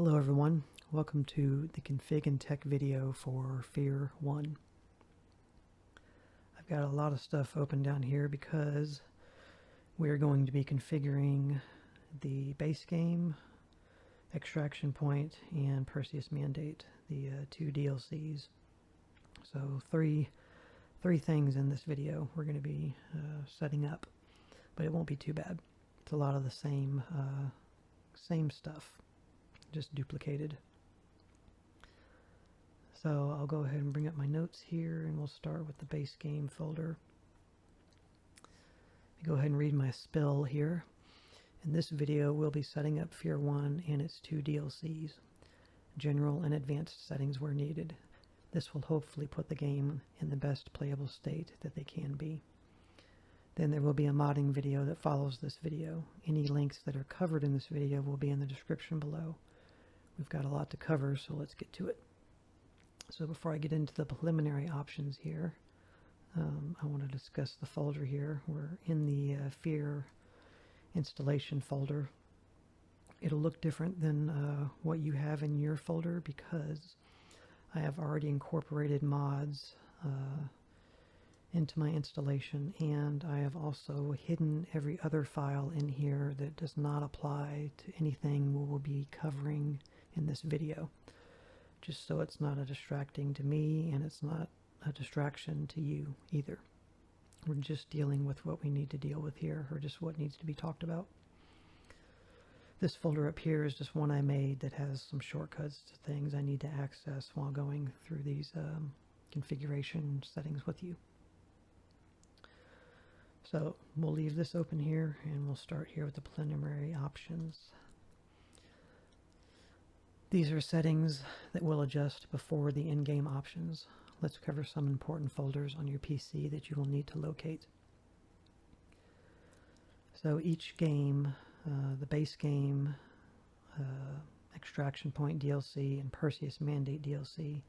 Hello everyone, welcome to the config and tech video for F.E.A.R 1. I've got a lot of stuff open down here because we're going to be configuring the base game, extraction point, and Perseus mandate, the two DLCs. So three things in this video we're going to be setting up, but it won't be too bad. It's a lot of the same stuff, just duplicated. So I'll go ahead and bring up my notes here, and we'll start with the base game folder. Go ahead and read my spill here. In this video, we'll be setting up F.E.A.R 1 and its two DLCs, general and advanced settings where needed. This will hopefully put the game in the best playable state that they can be. Then there will be a modding video that follows this video. Any links that are covered in this video will be in the description below. We've got a lot to cover, so let's get to it. So before I get into the preliminary options here, I want to discuss the folder here. We're in the F.E.A.R installation folder. It'll look different than what you have in your folder because I have already incorporated mods into my installation, and I have also hidden every other file in here that does not apply to anything we will be covering in this video, just so it's not a distracting to me and it's not a distraction to you either. We're just dealing with what we need to deal with here, or just what needs to be talked about. This folder up here is just one I made that has some shortcuts to things I need to access while going through these configuration settings with you. So we'll leave this open here, and we'll start here with the preliminary options. These are settings that will adjust before the in-game options. Let's cover some important folders on your PC that you will need to locate. So each game, the base game, Extraction Point DLC, and Perseus Mandate DLC,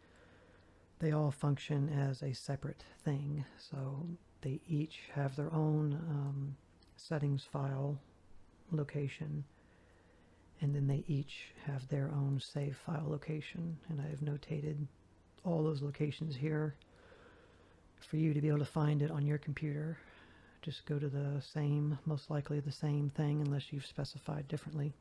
they all function as a separate thing. So they each have their own settings file location, and then they each have their own save file location, and I've notated all those locations here for you to be able to find it on your computer. Just go to the same, most likely the same thing unless you've specified differently.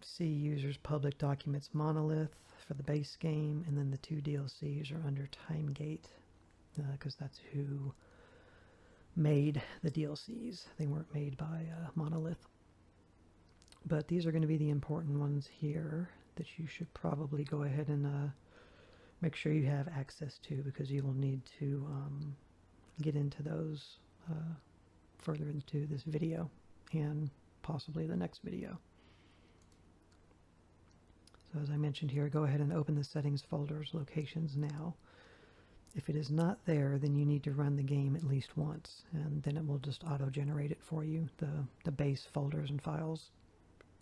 See users public documents monolith for the base game, and then the two DLCs are under TimeGate because that's who made the DLCs. They weren't made by Monolith. But these are going to be the important ones here that you should probably go ahead and make sure you have access to, because you will need to get into those further into this video and possibly the next video. So as I mentioned here, go ahead and open the settings folder's locations now. If it is not there, then you need to run the game at least once, and then it will just auto-generate it for you, the base folders and files.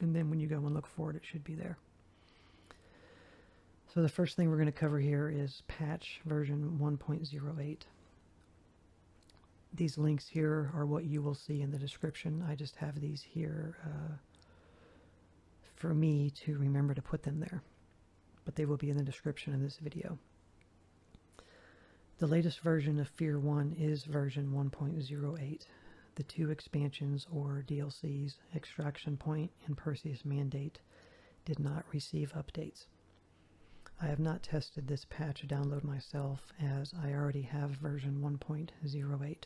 And then when you go and look for it, it should be there. So the first thing we're going to cover here is patch version 1.08. These links here are what you will see in the description. I just have these here for me to remember to put them there, but they will be in the description of this video. The latest version of F.E.A.R 1 is version 1.08. The two expansions, or DLCs, Extraction Point and Perseus Mandate, did not receive updates. I have not tested this patch download myself, as I already have version 1.08.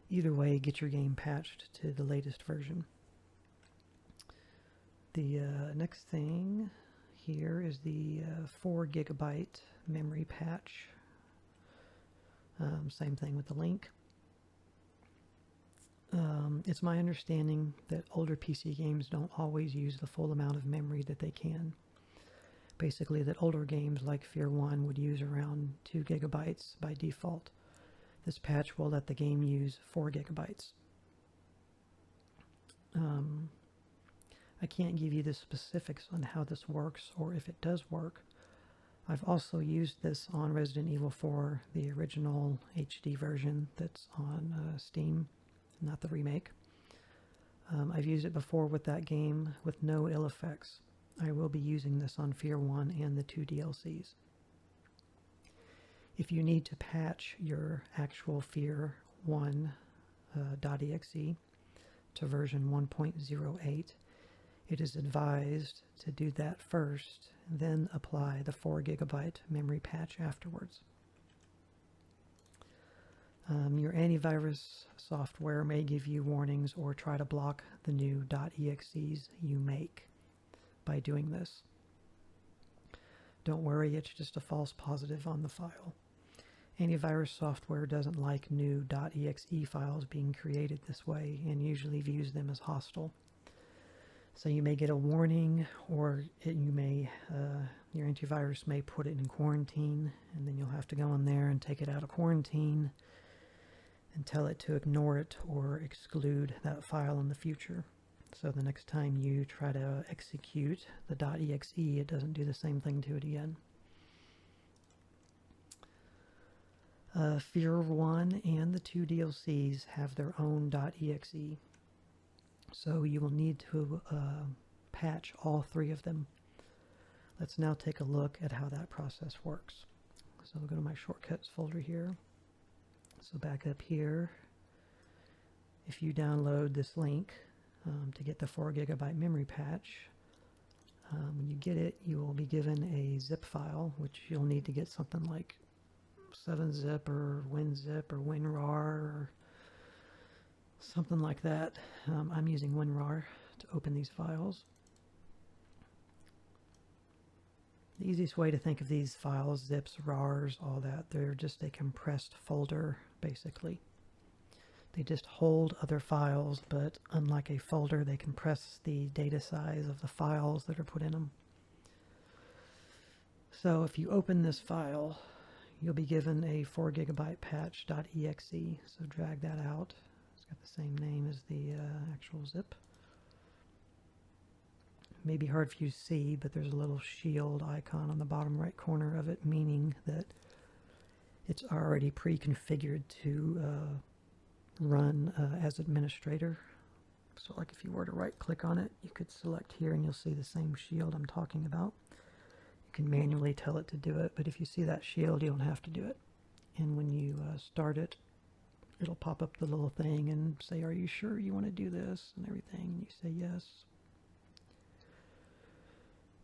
Either way, get your game patched to the latest version. The next thing here is the 4 GB memory patch. Same thing with the link. It's my understanding that older PC games don't always use the full amount of memory that they can. Basically, that older games like F.E.A.R 1 would use around 2 GB by default. This patch will let the game use 4 GB. I can't give you the specifics on how this works or if it does work. I've also used this on Resident Evil 4, the original HD version that's on Steam, not the remake. I've used it before with that game with no ill effects. I will be using this on F.E.A.R 1 and the 2 DLCs. If you need to patch your actual F.E.A.R 1 .exe to version 1.08, it is advised to do that first, then apply the 4 GB memory patch afterwards. Your antivirus software may give you warnings or try to block the new .exes you make by doing this. Don't worry, it's just a false positive on the file. Antivirus software doesn't like new .exe files being created this way and usually views them as hostile. So you may get a warning, or your antivirus may put it in quarantine, and then you'll have to go in there and take it out of quarantine and tell it to ignore it or exclude that file in the future. So the next time you try to execute the .exe, it doesn't do the same thing to it again. F.E.A.R 1 and the 2 DLCs have their own .exe. So you will need to patch all 3 of them. Let's now take a look at how that process works. So I'll go to my shortcuts folder here. So back up here, if you download this link to get the 4 GB memory patch, when you get it, you will be given a zip file, which you'll need to get something like 7-zip or WinZip or WinRAR or something like that. I'm using WinRAR to open these files. The easiest way to think of these files, zips, RARs, all that, they're just a compressed folder, basically. They just hold other files, but unlike a folder, they compress the data size of the files that are put in them. So if you open this file, you'll be given a 4 GB patch.exe, so drag that out. It's got the same name as the actual zip. May be hard for you to see, but there's a little shield icon on the bottom right corner of it, meaning that it's already pre-configured to run as administrator. So like if you were to right click on it, you could select here and you'll see the same shield I'm talking about. You can manually tell it to do it, but if you see that shield, you don't have to do it. And when you start it, it'll pop up the little thing and say, are you sure you want to do this and everything? And you say yes.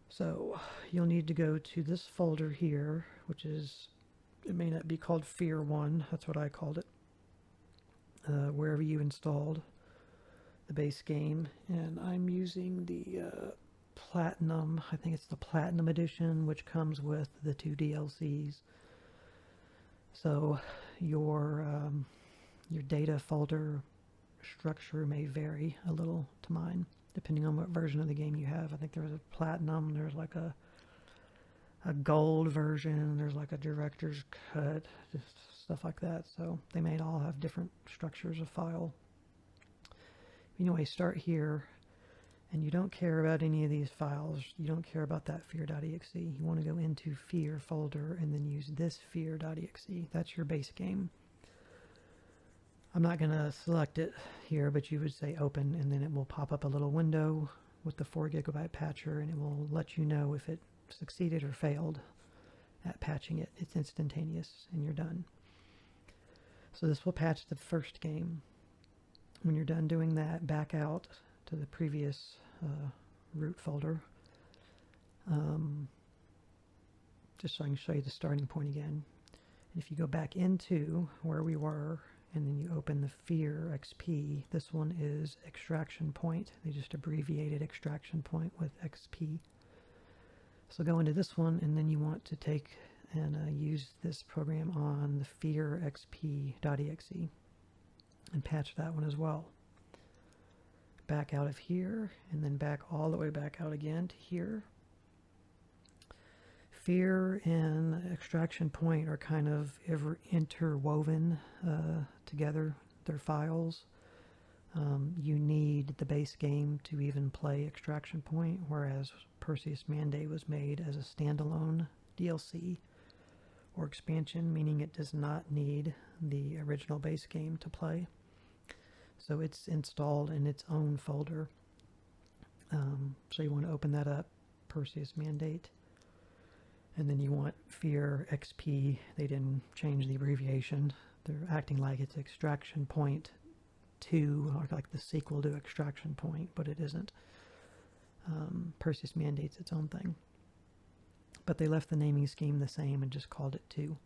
So you'll need to go to this folder here, which is, it may not be called F.E.A.R 1, that's what I called it, wherever you installed the base game. And I'm using the Platinum, I think it's the Platinum Edition, which comes with the 2 DLCs. So your data folder structure may vary a little to mine, depending on what version of the game you have. I think there's a Platinum, there's like a Gold version, there's like a Director's Cut, just stuff like that. So they may all have different structures of file. Anyway, start here, and you don't care about any of these files. You don't care about that F.E.A.R.exe. You want to go into F.E.A.R folder and then use this F.E.A.R.exe. That's your base game. I'm not going to select it here, but you would say open, and then it will pop up a little window with the 4 GB patcher, and it will let you know if it succeeded or failed at patching it. It's instantaneous, and you're done. So this will patch the first game. When you're done doing that, back out to the previous root folder, just so I can show you the starting point again. And if you go back into where we were, and then you open the F.E.A.R XP, this one is extraction point. They just abbreviated extraction point with XP. So go into this one, and then you want to take and use this program on the F.E.A.R XP.exe and patch that one as well. Back out of here, and then back all the way back out again to here. F.E.A.R and extraction point are kind of interwoven together. They're files. You need the base game to even play extraction point, whereas Perseus Mandate was made as a standalone DLC or expansion, meaning it does not need the original base game to play. So it's installed in its own folder. So you want to open that up, Perseus Mandate. And then you want F.E.A.R XP. They didn't change the abbreviation. They're acting like it's extraction point 2, or like the sequel to extraction point, but it isn't. Perseus Mandate's its own thing. But they left the naming scheme the same and just called it 2.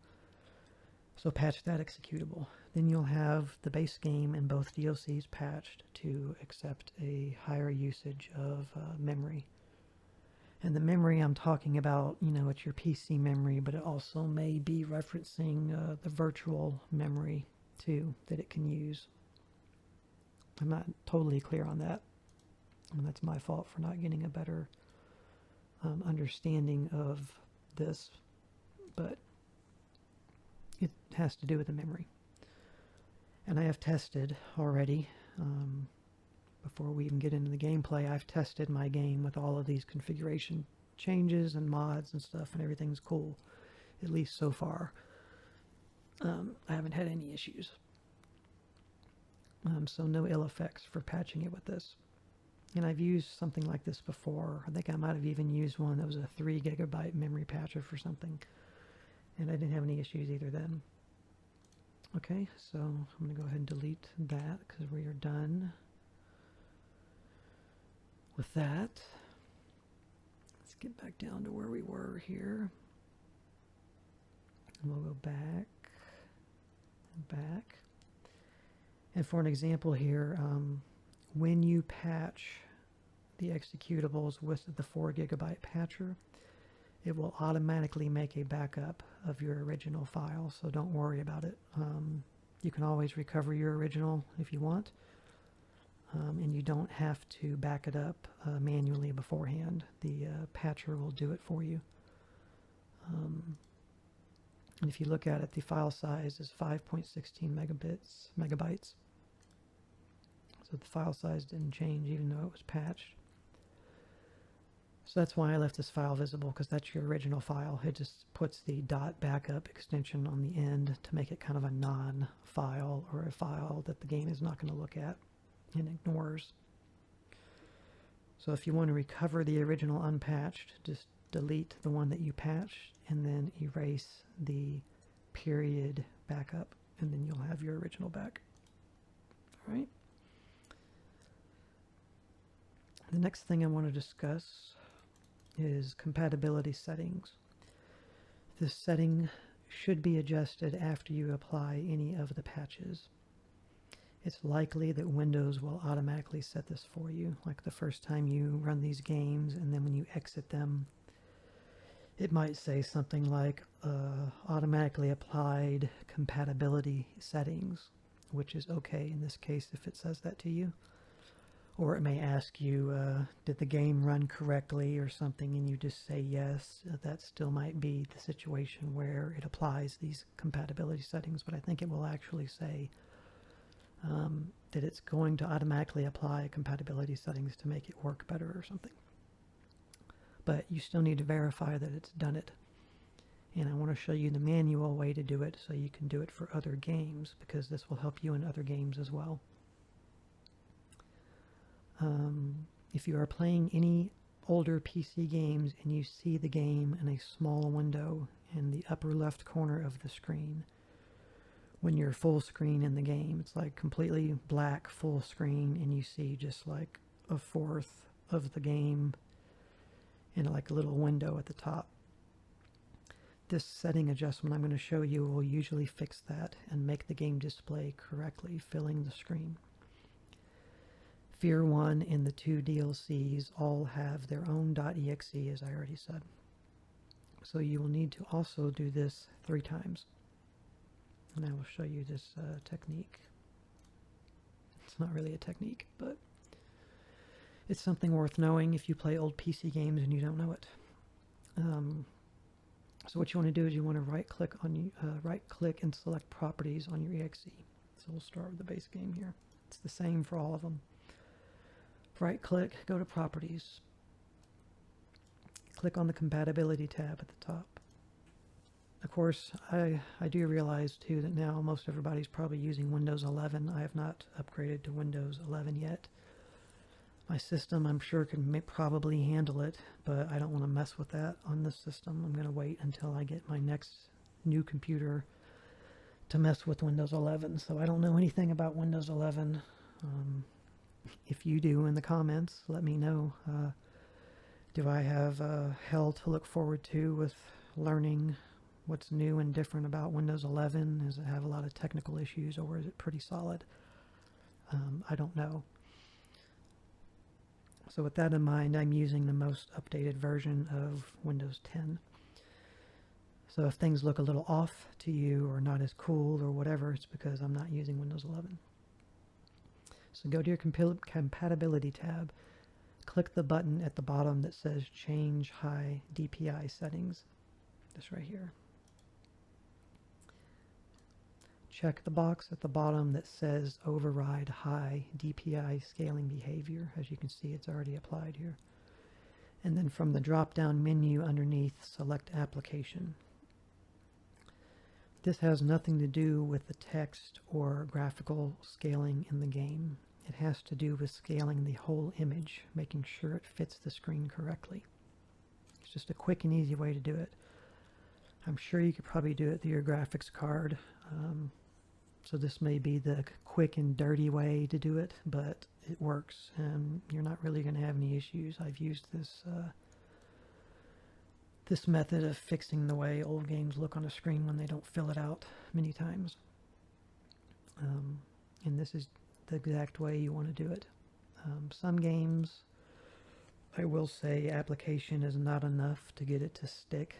So patch that executable. Then you'll have the base game and both DLCs patched to accept a higher usage of memory. And the memory I'm talking about, you know, it's your PC memory, but it also may be referencing the virtual memory too that it can use. I'm not totally clear on that, and that's my fault for not getting a better understanding of this, but it has to do with the memory. And I have tested already, before we even get into the gameplay, I've tested my game with all of these configuration changes and mods and stuff, and everything's cool, at least so far. I haven't had any issues. So no ill effects for patching it with this. And I've used something like this before. I think I might have even used one that was a 3 GB memory patcher for something, and I didn't have any issues either then. Okay, so I'm going to go ahead and delete that because we are done with that. Let's get back down to where we were here. And we'll go back and back. And for an example here, when you patch the executables with the 4 GB patcher, it will automatically make a backup of your original file, so don't worry about it. You can always recover your original if you want, and you don't have to back it up manually beforehand. The patcher will do it for you. And if you look at it, the file size is 5.16 megabytes. So the file size didn't change even though it was patched. So that's why I left this file visible, because that's your original file. It just puts the .backup extension on the end to make it kind of a non-file, or a file that the game is not going to look at and ignores. So if you want to recover the original unpatched, just delete the one that you patched and then erase the period backup, and then you'll have your original back. All right. The next thing I want to discuss is compatibility settings. This setting should be adjusted after you apply any of the patches. It's likely that Windows will automatically set this for you, like the first time you run these games, and then when you exit them, it might say something like automatically applied compatibility settings, which is okay in this case if it says that to you. Or it may ask you, did the game run correctly or something, and you just say yes. That still might be the situation where it applies these compatibility settings, but I think it will actually say that it's going to automatically apply compatibility settings to make it work better or something. But you still need to verify that it's done it. And I want to show you the manual way to do it so you can do it for other games, because this will help you in other games as well. If you are playing any older PC games and you see the game in a small window in the upper left corner of the screen, when you're full screen in the game, it's like completely black full screen, and you see just like a fourth of the game in like a little window at the top. This setting adjustment I'm going to show you will usually fix that and make the game display correctly, filling the screen. F.E.A.R 1 and the 2 DLCs all have their own .exe, as I already said. So you will need to also do this 3 times. And I will show you this technique. It's not really a technique, but it's something worth knowing if you play old PC games and you don't know it. So what you want to do is you want to right-click and select Properties on your exe. So we'll start with the base game here. It's the same for all of them. Right-click, go to Properties. Click on the Compatibility tab at the top. Of course, I do realize too that now most everybody's probably using Windows 11. I have not upgraded to Windows 11 yet. My system, I'm sure, can probably handle it, but I don't want to mess with that on this system. I'm going to wait until I get my next new computer to mess with Windows 11. So I don't know anything about Windows 11. If you do, in the comments, let me know. Do I have hell to look forward to with learning what's new and different about Windows 11? Does it have a lot of technical issues, or is it pretty solid? I don't know. So with that in mind, I'm using the most updated version of Windows 10. So if things look a little off to you or not as cool or whatever, it's because I'm not using Windows 11. So go to your compatibility tab, click the button at the bottom that says Change High DPI Settings. This right here. Check the box at the bottom that says Override High DPI Scaling Behavior. As you can see, it's already applied here. And then from the drop-down menu underneath, select Application. This has nothing to do with the text or graphical scaling in the game. It has to do with scaling the whole image, making sure it fits the screen correctly. It's just a quick and easy way to do it. I'm sure you could probably do it through your graphics card. So this may be the quick and dirty way to do it, but it works, and you're not really going to have any issues. I've used this this method of fixing the way old games look on a screen when they don't fill it out many times. And this is the exact way you want to do it. Some games, I will say, application is not enough to get it to stick.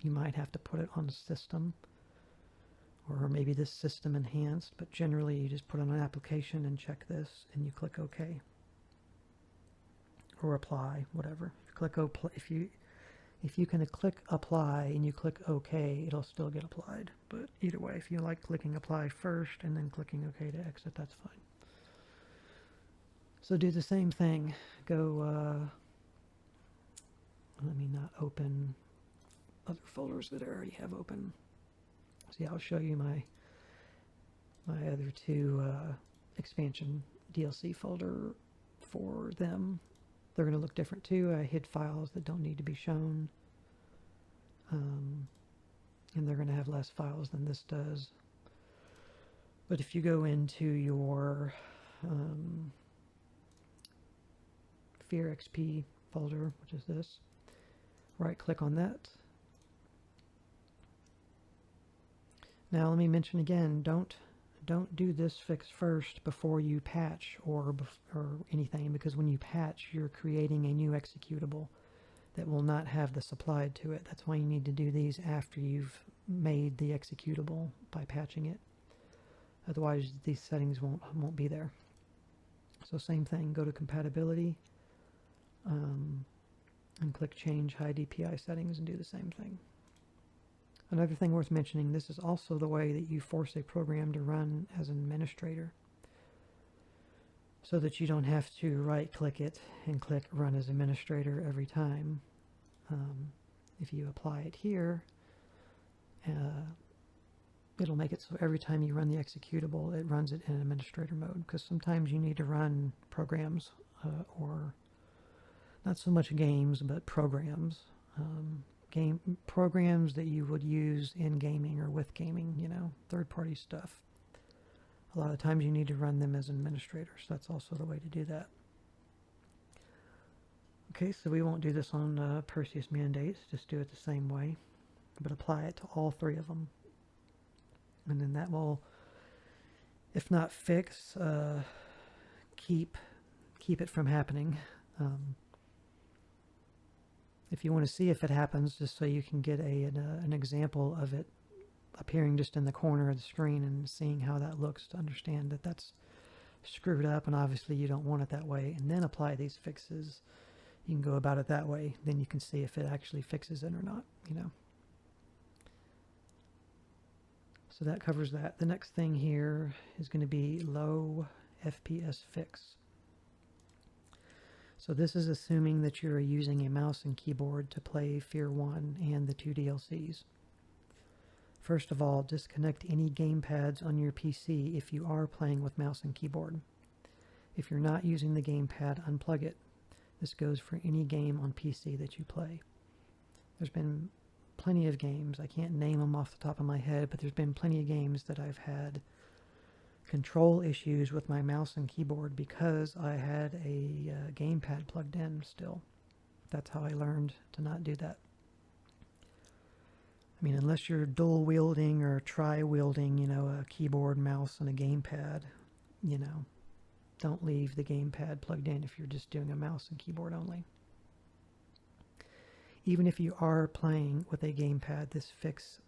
You might have to put it on system, or maybe this system enhanced, but generally you just put on an application and check this and you click OK or apply, whatever. Click OK. If you can click apply and you click OK, it'll still get applied. But either way, if you like clicking apply first and then clicking OK to exit, that's fine. So do the same thing. Go, let me not open other folders that I already have open. See, I'll show you my other two expansion DLC folder for them. They're going to look different too. I hid files that don't need to be shown. And they're going to have less files than this does. But if you go into your F.E.A.R XP folder, which is this, right click on that. Now let me mention again, don't do this fix first before you patch or anything, because when you patch, you're creating a new executable that will not have this applied to it. That's why you need to do these after you've made the executable by patching it. Otherwise, these settings won't be there. So same thing, go to compatibility and click Change High DPI Settings and do the same thing. Another thing worth mentioning, this is also the way that you force a program to run as an administrator, so that you don't have to right-click it and click Run as Administrator every time. If you apply it here, it'll make it so every time you run the executable, it runs it in administrator mode, because sometimes you need to run programs, or not so much games, but programs. Programs that you would use in gaming or with gaming, you know, third-party stuff. A lot of times you need to run them as administrators. That's also the way to do that. Okay, so we won't do this on Perseus mandates, just do it the same way, but apply it to all three of them. And then that will, if not fix, keep it from happening. If you want to see if it happens, just so you can get an example of it appearing just in the corner of the screen and seeing how that looks, to understand that that's screwed up and obviously you don't want it that way, and then apply these fixes. You can go about it that way, then you can see if it actually fixes it or not, you know. So that covers that. The next thing here is going to be low FPS fix. So this is assuming that you're using a mouse and keyboard to play F.E.A.R 1 and the two DLCs. First of all, disconnect any gamepads on your PC if you are playing with mouse and keyboard. If you're not using the gamepad, unplug it. This goes for any game on PC that you play. There's been plenty of games, I can't name them off the top of my head, but there's been plenty of games that I've had control issues with my mouse and keyboard because I had a gamepad plugged in still. That's how I learned to not do that. I mean, unless you're dual wielding or tri-wielding, you know, a keyboard, mouse, and a gamepad, you know, don't leave the gamepad plugged in if you're just doing a mouse and keyboard only. Even if you are playing with a gamepad, this fix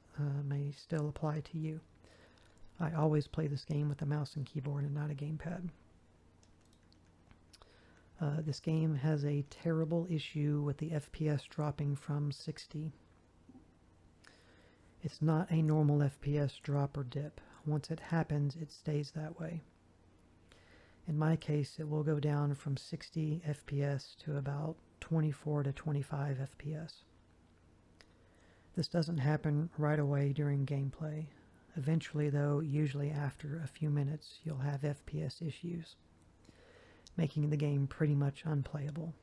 may still apply to you. I always play this game with a mouse and keyboard and not a gamepad. This game has a terrible issue with the FPS dropping from 60. It's not a normal FPS drop or dip. Once it happens, it stays that way. In my case, it will go down from 60 FPS to about 24 to 25 FPS. This doesn't happen right away during gameplay. Eventually, though, usually after a few minutes, you'll have FPS issues, making the game pretty much unplayable.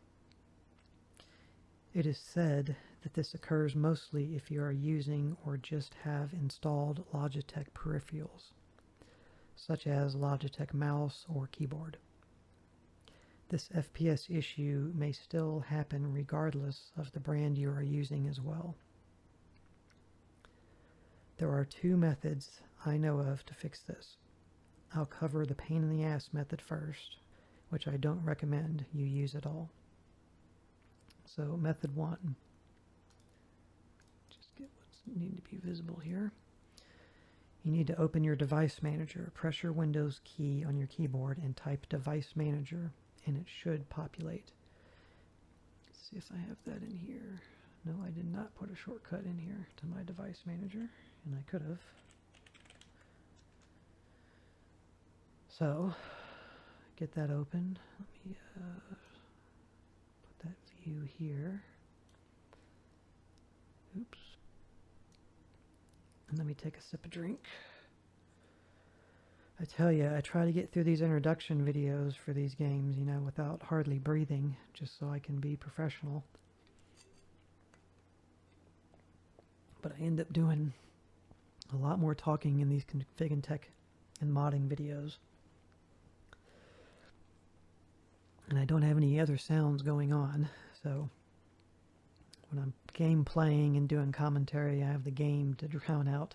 It is said that this occurs mostly if you are using or just have installed Logitech peripherals, such as Logitech mouse or keyboard. This FPS issue may still happen regardless of the brand you are using as well. There are two methods I know of to fix this. I'll cover the pain in the ass method first, which I don't recommend you use at all. So method 1. Just get what's need to be visible here. You need to open your device manager. Press your Windows key on your keyboard and type device manager, and it should populate. Let's see if I have that in here. No, I did not put a shortcut in here to my device manager, and I could have. So, get that open. Let me put that view here. Oops. And let me take a sip of drink. I tell you, I try to get through these introduction videos for these games, you know, without hardly breathing, just so I can be professional. But I end up doing a lot more talking in these config and tech and modding videos. And I don't have any other sounds going on, so when I'm game playing and doing commentary, I have the game to drown out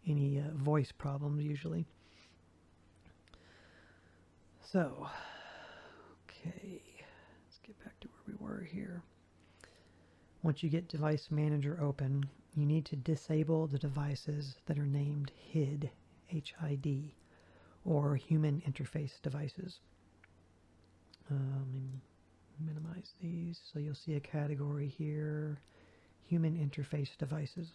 any voice problems usually. So, okay, let's get back to where we were here. Once you get Device Manager open, you need to disable the devices that are named HID, H-I-D, or Human Interface Devices. Let me minimize these. So you'll see a category here, Human Interface Devices.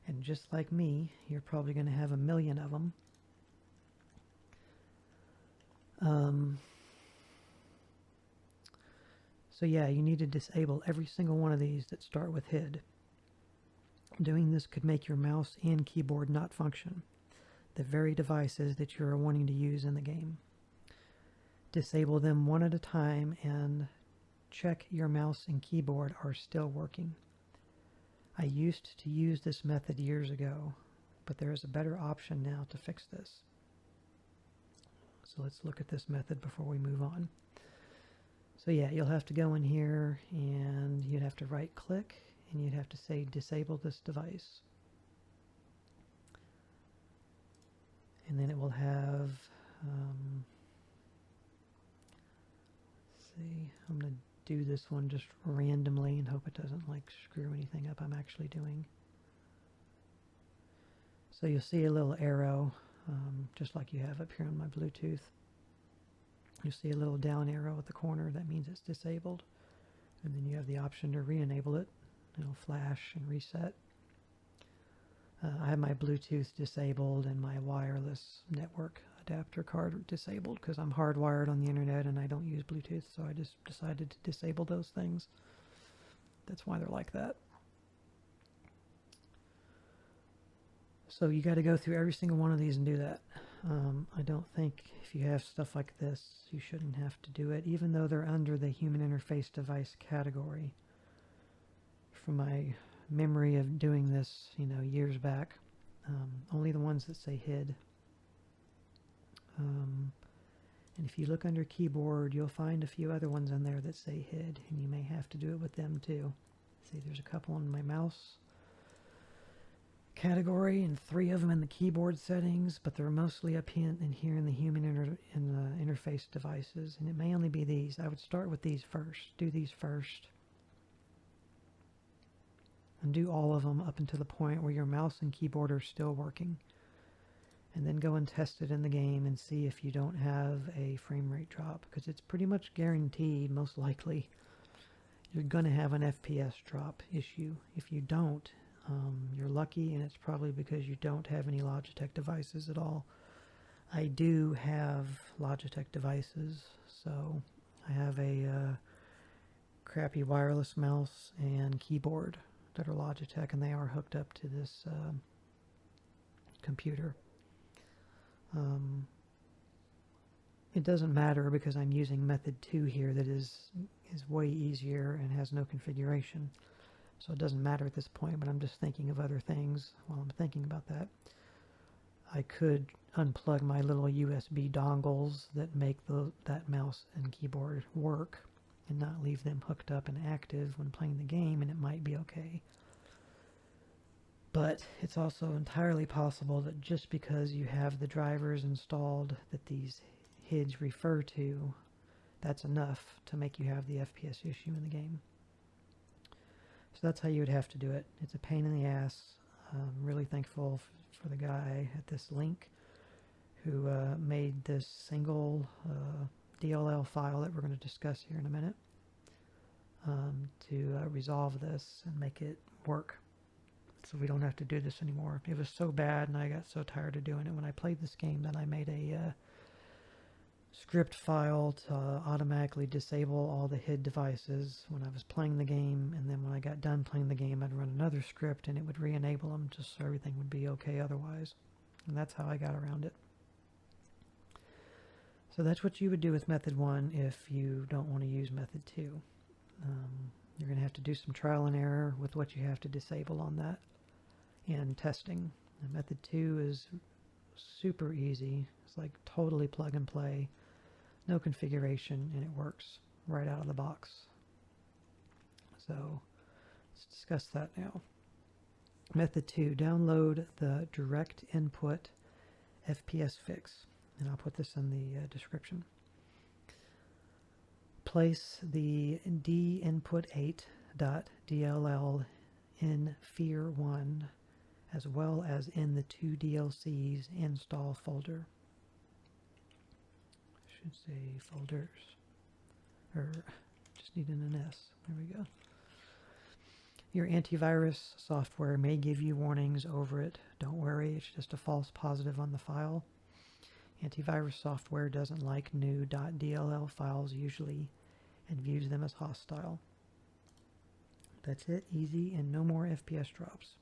And just like me, you're probably going to have a million of them. So yeah, you need to disable every single one of these that start with HID. Doing this could make your mouse and keyboard not function, the very devices that you're wanting to use in the game. Disable them one at a time and check your mouse and keyboard are still working. I used to use this method years ago, but there is a better option now to fix this. So let's look at this method before we move on. So yeah, you'll have to go in here and you'd have to right click and you'd have to say disable this device. And then it will have, let's see, I'm going to do this one just randomly and hope it doesn't like screw anything up I'm actually doing. So you'll see a little arrow, just like you have up here on my Bluetooth. You'll see a little down arrow at the corner. That means it's disabled. And then you have the option to re-enable it. It'll flash and reset. I have my Bluetooth disabled and my wireless network adapter card disabled because I'm hardwired on the internet and I don't use Bluetooth, so I just decided to disable those things. That's why they're like that. So you got to go through every single one of these and do that. I don't think if you have stuff like this, you shouldn't have to do it, even though they're under the human interface device category. From my memory of doing this, years back, only the ones that say HID. And if you look under keyboard, you'll find a few other ones in there that say HID, and you may have to do it with them too. See, there's a couple on my mouse category and 3 of them in the keyboard settings, but they're mostly up here in the human interface devices, and it may only be these. I would start with these first. Do these first. And do all of them up until the point where your mouse and keyboard are still working. And then go and test it in the game and see if you don't have a frame rate drop, because it's pretty much guaranteed, most likely, you're going to have an FPS drop issue. If you don't, you're lucky, and it's probably because you don't have any Logitech devices at all. I do have Logitech devices, so I have a crappy wireless mouse and keyboard that are Logitech, and they are hooked up to this computer. It doesn't matter because I'm using method 2 here that is way easier and has no configuration. So it doesn't matter at this point, but I'm just thinking of other things while I'm thinking about that. I could unplug my little USB dongles that make that mouse and keyboard work and not leave them hooked up and active when playing the game, and it might be okay. But it's also entirely possible that just because you have the drivers installed that these HIDs refer to, that's enough to make you have the FPS issue in the game. So that's how you would have to do it. It's a pain in the ass. I'm really thankful for the guy at this link who made this single DLL file that we're going to discuss here in a minute to resolve this and make it work so we don't have to do this anymore. It was so bad and I got so tired of doing it when I played this game that I made a script file to automatically disable all the HID devices when I was playing the game, and then when I got done playing the game I'd run another script and it would re-enable them just so everything would be okay otherwise. And that's how I got around it. So that's what you would do with method 1 if you don't want to use method 2. You're going to have to do some trial and error with what you have to disable on that and testing. And method 2 is super easy. It's like totally plug and play. No configuration, and it works right out of the box. So let's discuss that now. Method 2, download the direct input FPS fix, and I'll put this in the description. Place the dinput8.dll in F.E.A.R.1 as well as in the 2 DLCs install folder. Say folders, or just need an S. There we go. Your antivirus software may give you warnings over it. Don't worry, it's just a false positive on the file. Antivirus software doesn't like new .dll files usually and views them as hostile. That's it, easy, and no more FPS drops.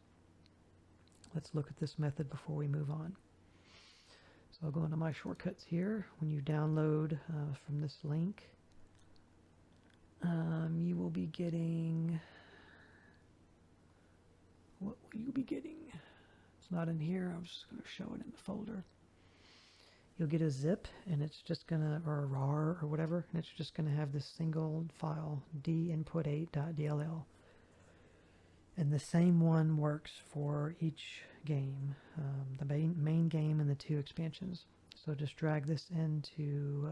Let's look at this method before we move on. So I'll go into my shortcuts here. When you download from this link, you will be getting, what will you be getting? It's not in here, I'm just going to show it in the folder. You'll get a zip, and it's just going to, or a RAR or whatever, and it's just going to have this single file, dinput8.dll. And the same one works for each game, the main game and the 2 expansions. So just drag this into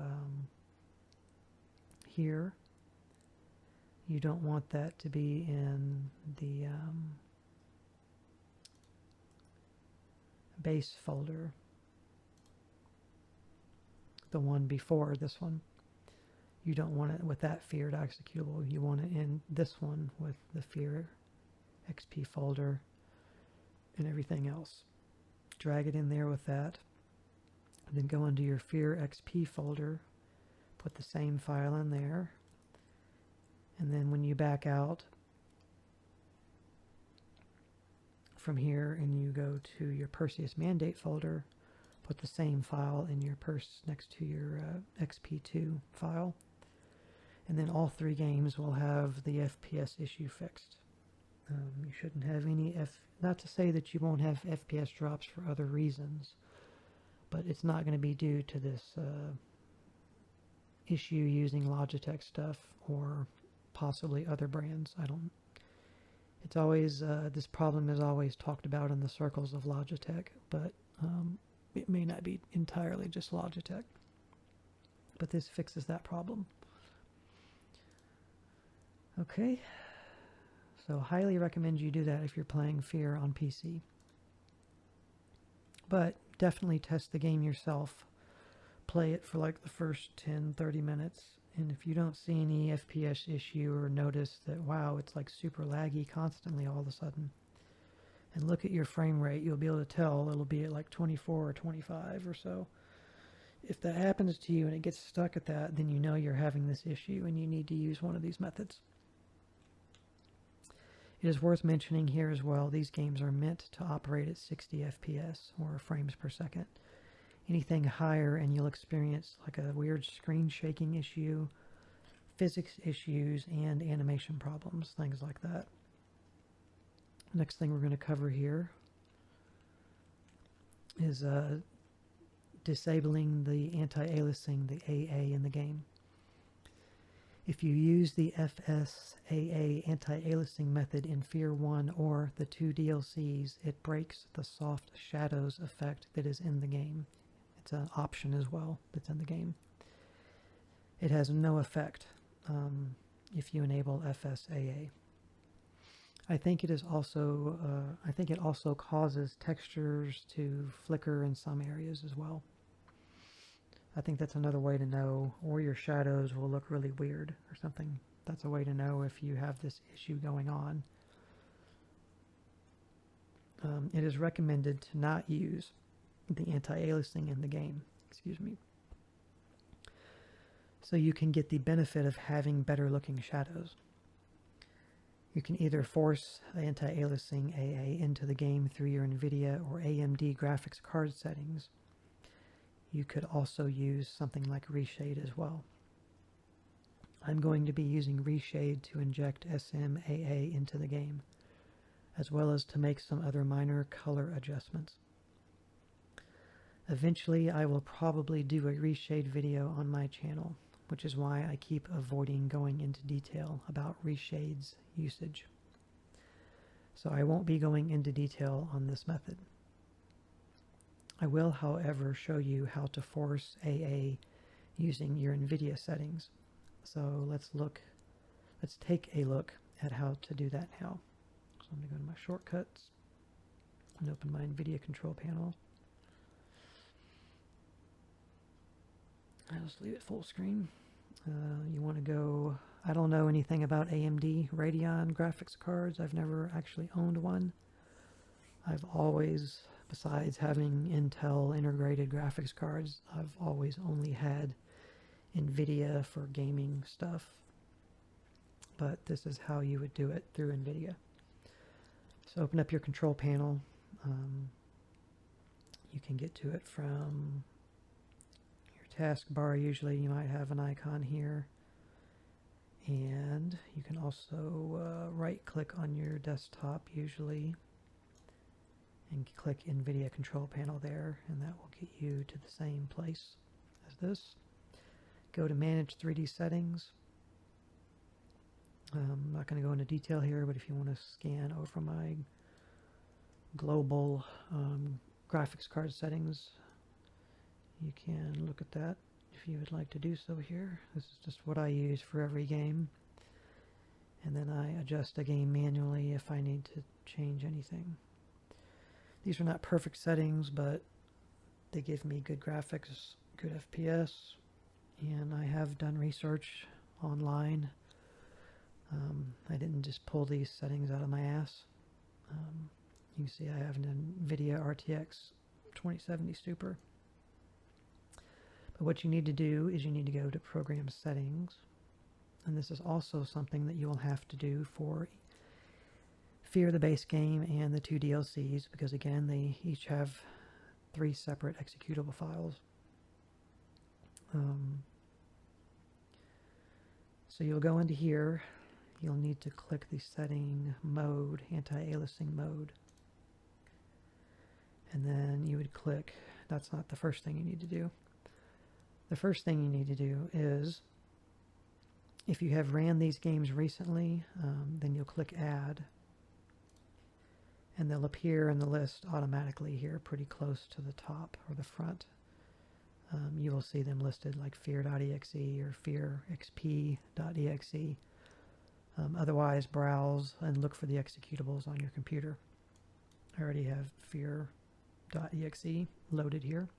here. You don't want that to be in the base folder, the one before this one. You don't want it with that F.E.A.R. executable. You want it in this one with the F.E.A.R. XP folder and everything else. Drag it in there with that, and then go into your F.E.A.R. XP folder, put the same file in there, and then when you back out, from here and you go to your Perseus mandate folder, put the same file in your purse next to your XP2 file, and then all three games will have the FPS issue fixed. You shouldn't have any not to say that you won't have FPS drops for other reasons, but it's not going to be due to this issue using Logitech stuff or possibly other brands. It's always, this problem is always talked about in the circles of Logitech, but it may not be entirely just Logitech. But this fixes that problem. Okay, so highly recommend you do that if you're playing F.E.A.R on PC. But definitely test the game yourself. Play it for like the first 10-30 minutes, and if you don't see any FPS issue or notice that, wow, it's like super laggy constantly all of a sudden, and look at your frame rate, you'll be able to tell it'll be at like 24 or 25 or so. If that happens to you and it gets stuck at that, then you know you're having this issue and you need to use one of these methods. It is worth mentioning here as well, these games are meant to operate at 60 FPS or frames per second. Anything higher and you'll experience like a weird screen shaking issue, physics issues, and animation problems, things like that. Next thing we're going to cover here is disabling the anti-aliasing, the AA in the game. If you use the FSAA anti-aliasing method in F.E.A.R 1 or the 2 DLCs, it breaks the soft shadows effect that is in the game. It's an option as well that's in the game. It has no effect if you enable FSAA. I think it also causes textures to flicker in some areas as well. I think that's another way to know, or your shadows will look really weird or something. That's a way to know if you have this issue going on. It is recommended to not use the anti-aliasing in the game, so you can get the benefit of having better looking shadows. You can either force anti-aliasing AA into the game through your NVIDIA or AMD graphics card settings. You could also use something like Reshade as well. I'm going to be using Reshade to inject SMAA into the game, as well as to make some other minor color adjustments. Eventually, I will probably do a Reshade video on my channel, which is why I keep avoiding going into detail about Reshade's usage. So I won't be going into detail on this method. I will, however, show you how to force AA using your NVIDIA settings. So let's take a look at how to do that now. So I'm going to go to my shortcuts and open my NVIDIA control panel. I'll just leave it full screen. You want to go, I don't know anything about AMD Radeon graphics cards. I've never actually owned one. I've always, besides having Intel integrated graphics cards, I've always only had NVIDIA for gaming stuff. But this is how you would do it through NVIDIA. So open up your control panel. You can get to it from your taskbar. Usually you might have an icon here. And you can also right click on your desktop usually and click NVIDIA control panel there, and that will get you to the same place as this. Go to manage 3D settings. I'm not going to go into detail here, but if you want to scan over my global graphics card settings, you can look at that if you would like to do so here. This is just what I use for every game, and then I adjust a game manually if I need to change anything. These are not perfect settings, but they give me good graphics, good FPS, and I have done research online. I didn't just pull these settings out of my ass. You can see I have an NVIDIA RTX 2070 Super. But what you need to do is you need to go to Program Settings, and this is also something that you will have to do for F.E.A.R, the base game, and the 2 DLCs, because again, they each have 3 separate executable files. So you'll go into here, you'll need to click the setting mode, anti-aliasing mode. And then you would click, that's not the first thing you need to do. The first thing you need to do is, if you have ran these games recently, then you'll click add. And they'll appear in the list automatically here, pretty close to the top or the front. You will see them listed like F.E.A.R.exe or F.E.A.R.xp.exe. Otherwise, browse and look for the executables on your computer. I already have F.E.A.R.exe loaded here.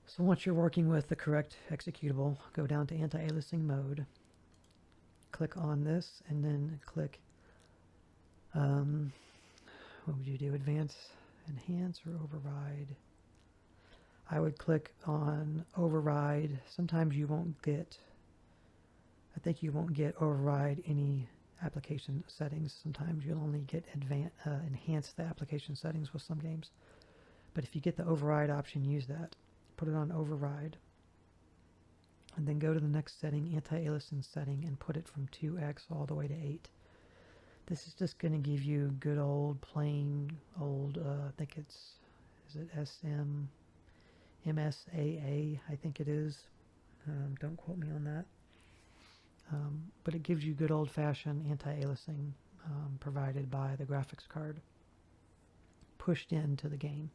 So once you're working with the correct executable, go down to anti-aliasing mode, click on this, and then click, what would you do, advance, enhance, or override? I would click on override. Sometimes you won't get, I think you won't get override any application settings. Sometimes you'll only get enhance the application settings with some games. But if you get the override option, use that. Put it on override. And then go to the next setting, anti-aliasing setting, and put it from 2x all the way to 8. This is just going to give you good old, plain old, I think it's, is it MSAA, I think it is. Don't quote me on that. But it gives you good old-fashioned anti-aliasing provided by the graphics card, pushed into the game.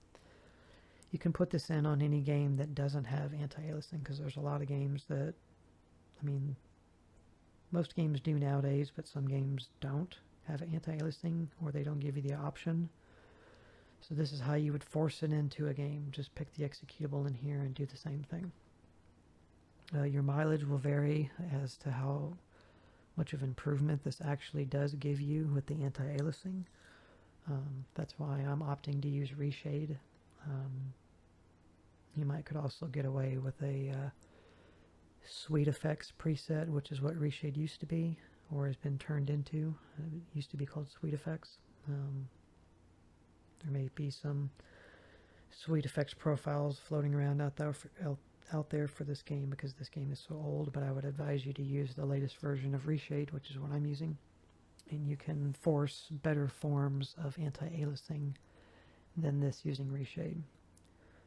You can put this in on any game that doesn't have anti-aliasing, because there's a lot of games that, I mean, most games do nowadays, but some games don't have anti-aliasing, or they don't give you the option. So this is how you would force it into a game. Just pick the executable in here and do the same thing. Your mileage will vary as to how much of improvement this actually does give you with the anti-aliasing. That's why I'm opting to use reshade. You could also get away with a Sweet Effects preset, which is what reshade used to be, or has been turned into. It used to be called Sweet Effects. There may be some Sweet Effects profiles floating around out there for this game, because this game is so old, but I would advise you to use the latest version of reshade, which is what I'm using. And you can force better forms of anti-aliasing than this using reshade.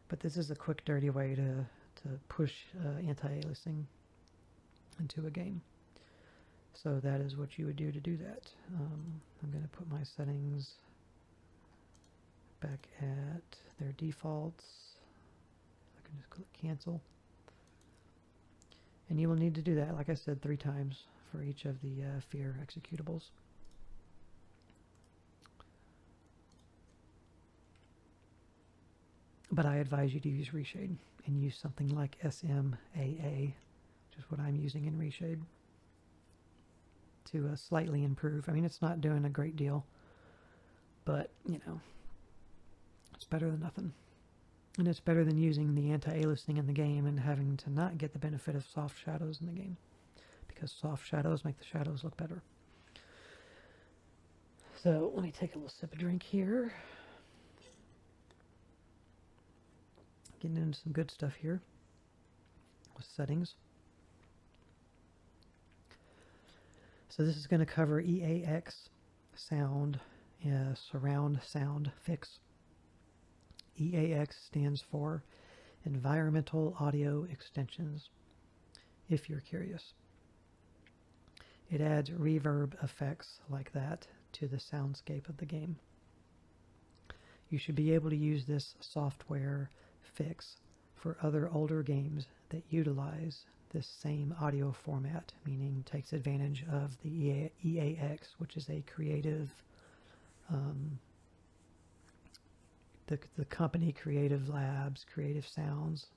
But this is a quick, dirty way to push anti-aliasing into a game. So that is what you would do to do that. I'm going to put my settings back at their defaults. I can just click cancel. And you will need to do that, like I said, 3 times for each of the F.E.A.R executables. But I advise you to use reshade and use something like SMAA, which is what I'm using in reshade, to slightly improve. I mean, it's not doing a great deal, but, you know, it's better than nothing. And it's better than using the anti-aliasing in the game and having to not get the benefit of soft shadows in the game, because soft shadows make the shadows look better. So let me take a little sip of drink here. Getting into some good stuff here with settings. So this is going to cover EAX sound, surround sound fix. EAX stands for Environmental Audio Extensions, if you're curious. It adds reverb effects like that to the soundscape of the game. You should be able to use this software fix for other older games that utilize this same audio format, meaning takes advantage of the EAX, which is a creative, the company Creative Labs, Creative Sounds.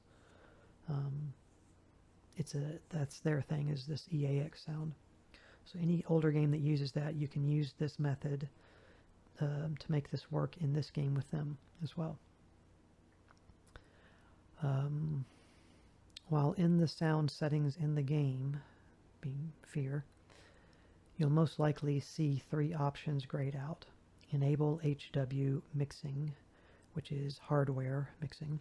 That's their thing, is this EAX sound. So any older game that uses that, you can use this method to make this work in this game with them as well. While in the sound settings in the game, being F.E.A.R, you'll most likely see three options grayed out. Enable HW mixing, which is hardware mixing.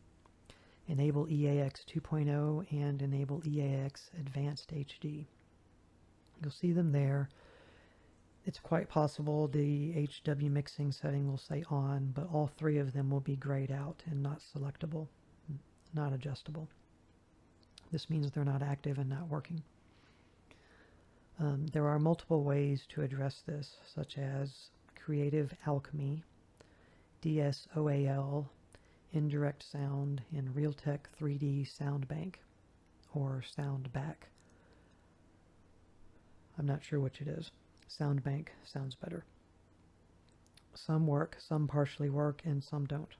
Enable EAX 2.0 and enable EAX Advanced HD. You'll see them there. It's quite possible the HW mixing setting will say on, but all three of them will be grayed out and not selectable, not adjustable. This means they're not active and not working. There are multiple ways to address this, such as Creative Alchemy, DSOAL, Indirect Sound, and Realtek 3D Sound Bank, or Sound Back. I'm not sure which it is. Sound Bank sounds better. Some work, some partially work, and some don't.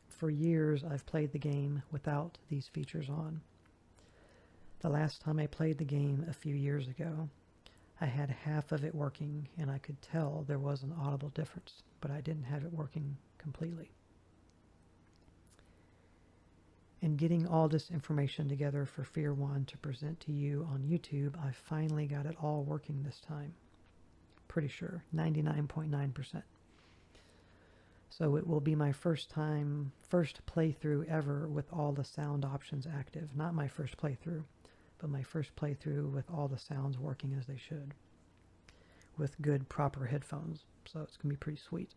For years, I've played the game without these features on. The last time I played the game a few years ago, I had half of it working, and I could tell there was an audible difference, but I didn't have it working completely. In getting all this information together for F.E.A.R 1 to present to you on YouTube, I finally got it all working this time. Pretty sure, 99.9%. So it will be my first playthrough ever with all the sound options active. Not my first playthrough, but my first playthrough with all the sounds working as they should, with good proper headphones, so it's going to be pretty sweet.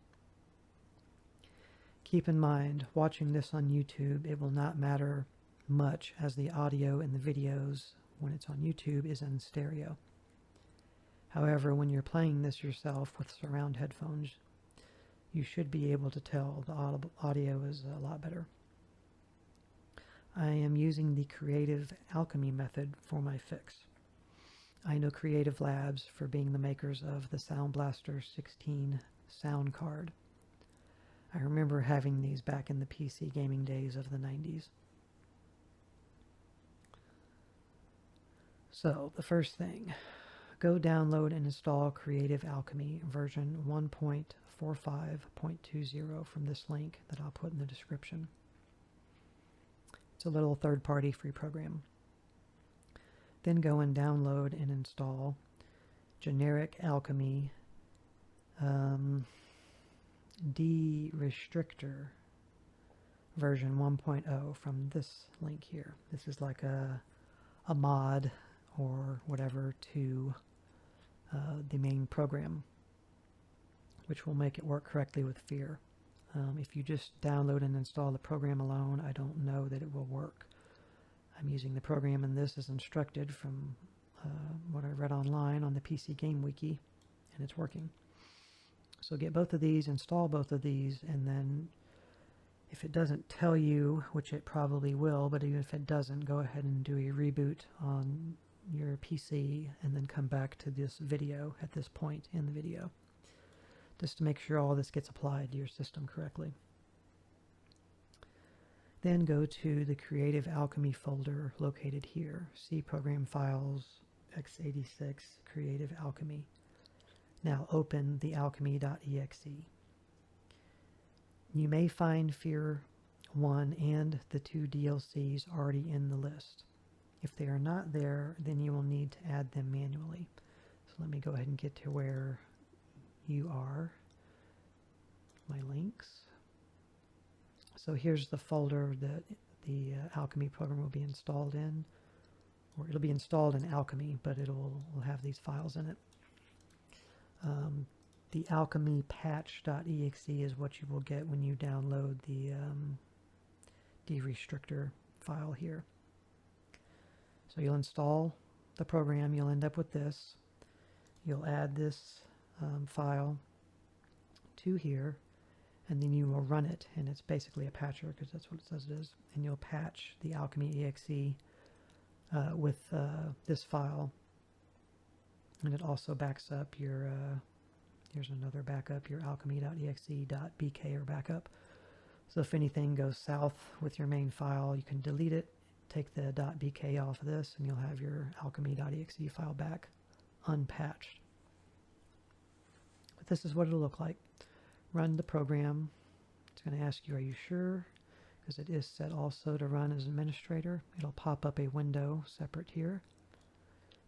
Keep in mind, watching this on YouTube, it will not matter much as the audio in the videos, when it's on YouTube, is in stereo. However, when you're playing this yourself with surround headphones, you should be able to tell the audio is a lot better. I am using the Creative Alchemy method for my fix. I know Creative Labs for being the makers of the Sound Blaster 16 sound card. I remember having these back in the PC gaming days of the 90s. So, the first thing, go download and install Creative Alchemy version 1.45.20 from this link that I'll put in the description. It's a little third-party free program. Then go and download and install Generic Alchemy De-Restrictor version 1.0 from this link here. This is like a mod or whatever to the main program, which will make it work correctly with F.E.A.R. If you just download and install the program alone, I don't know that it will work. I'm using the program, and this is instructed from what I read online on the PCGamingWiki, and it's working. So get both of these, install both of these, and then if it doesn't tell you, which it probably will, but even if it doesn't, go ahead and do a reboot on your PC and then come back to this video at this point in the video, just to make sure all this gets applied to your system correctly. Then go to the Creative Alchemy folder located here. C Program Files, x86, Creative Alchemy. Now open the alchemy.exe. You may find F.E.A.R 1 and the 2 DLCs already in the list. If they are not there, then you will need to add them manually. So let me go ahead and get to where you are. My links. So here's the folder that the Alchemy program will be installed in, or it'll be installed in Alchemy, but will have these files in it. The alchemy patch.exe is what you will get when you download the De-Restrictor file here. So you'll install the program, you'll end up with this. You'll add this file to here, and then you will run it, and it's basically a patcher because that's what it says it is. And you'll patch the Alchemy exe with this file, and it also backs up your here's another backup, your alchemy.exe.bk or backup. So if anything goes south with your main file, you can delete it, take the .bk off of this, and you'll have your alchemy.exe file back unpatched. But this is what it'll look like. Run the program. It's going to ask you, are you sure? Because it is set also to run as administrator. It'll pop up a window separate here,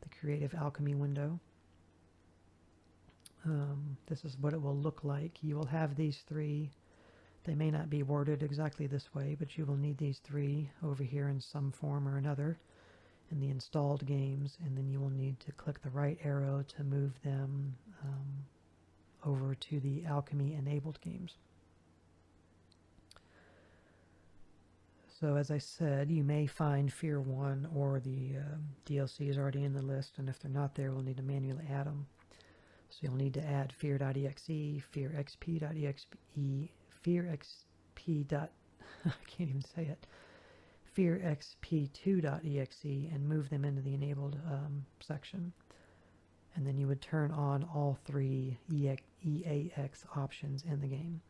the Creative Alchemy window. This is what it will look like. You will have these three. They may not be worded exactly this way, but you will need these three over here in some form or another in the installed games, and then you will need to click the right arrow to move them over to the Alchemy enabled games. So as I said, you may find F.E.A.R 1 or the DLCs already in the list, and if they're not there, we'll need to manually add them. So you'll need to add F.E.A.R.exe, F.E.A.R.xp.exe, F.E.A.R.xp. I can't even say it. F.E.A.R.xp2.exe and move them into the enabled section. And then you would turn on all three EAX options in the game.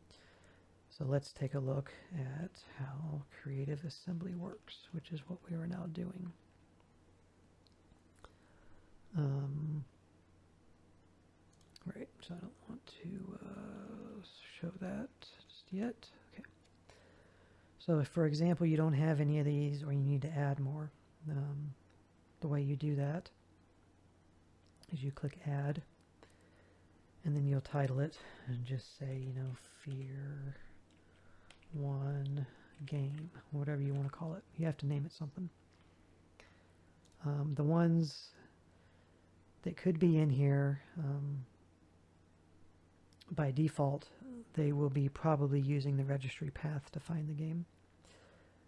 So let's take a look at how creative assembly works, which is what we are now doing. Right, so I don't want to show that just yet. Okay. So if, for example, you don't have any of these or you need to add more, the way you do that is you click Add, and then you'll title it and just say, you know, F.E.A.R. 1 game, whatever you want to call it. You have to name it something. The ones that could be in here, by default, they will be probably using the registry path to find the game.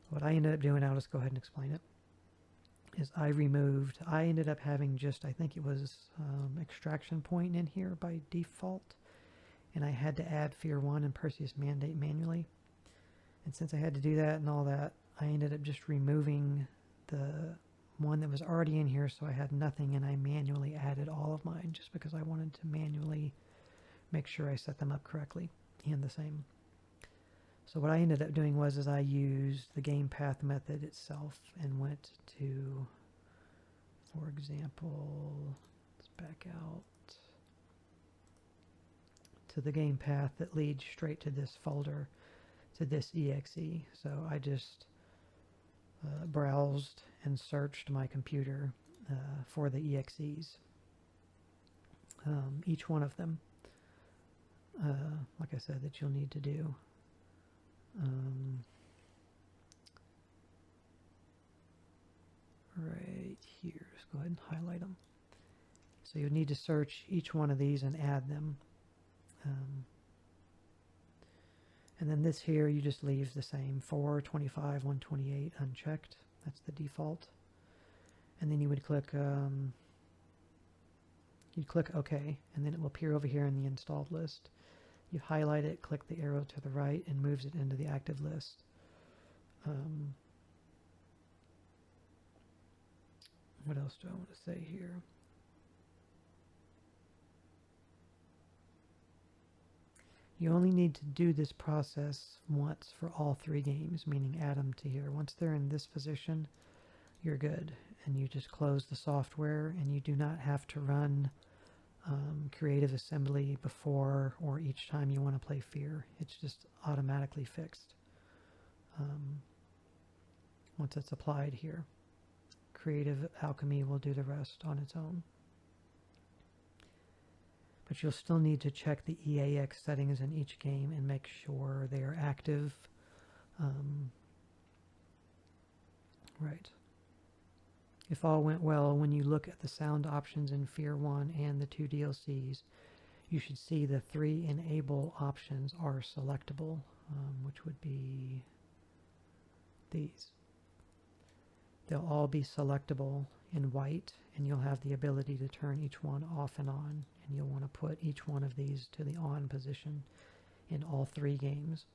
What I ended up doing, I'll just go ahead and explain it, is I ended up having just, I think it was extraction point in here by default, and I had to add F.E.A.R 1 and Perseus Mandate manually. And since I had to do that and all that, I ended up just removing the one that was already in here, so I had nothing, and I manually added all of mine just because I wanted to manually make sure I set them up correctly and the same. So what I ended up doing was I used the game path method itself and went to, for example, let's back out to the game path that leads straight to this folder, to this exe. So I just browsed and searched my computer for the exes, each one of them, like I said, that you'll need to do. Right here, just go ahead and highlight them. So you need to search each one of these and add them. And then this here, you just leave the same 4, 25, 128 unchecked. That's the default. And then you would click, you'd click OK, and then it will appear over here in the installed list. You highlight it, click the arrow to the right, and moves it into the active list. What else do I want to say here? You only need to do this process once for all three games, meaning add them to here. Once they're in this position, you're good. And you just close the software, and you do not have to run creative assembly before or each time you want to play F.E.A.R. It's just automatically fixed once it's applied here. Creative Alchemy will do the rest on its own. But you'll still need to check the EAX settings in each game and make sure they are active. Right. If all went well, when you look at the sound options in F.E.A.R 1 and the 2 DLCs, you should see the 3 enable options are selectable, which would be these. They'll all be selectable in white, and you'll have the ability to turn each one off and on, and you'll want to put each one of these to the on position in all 3 games.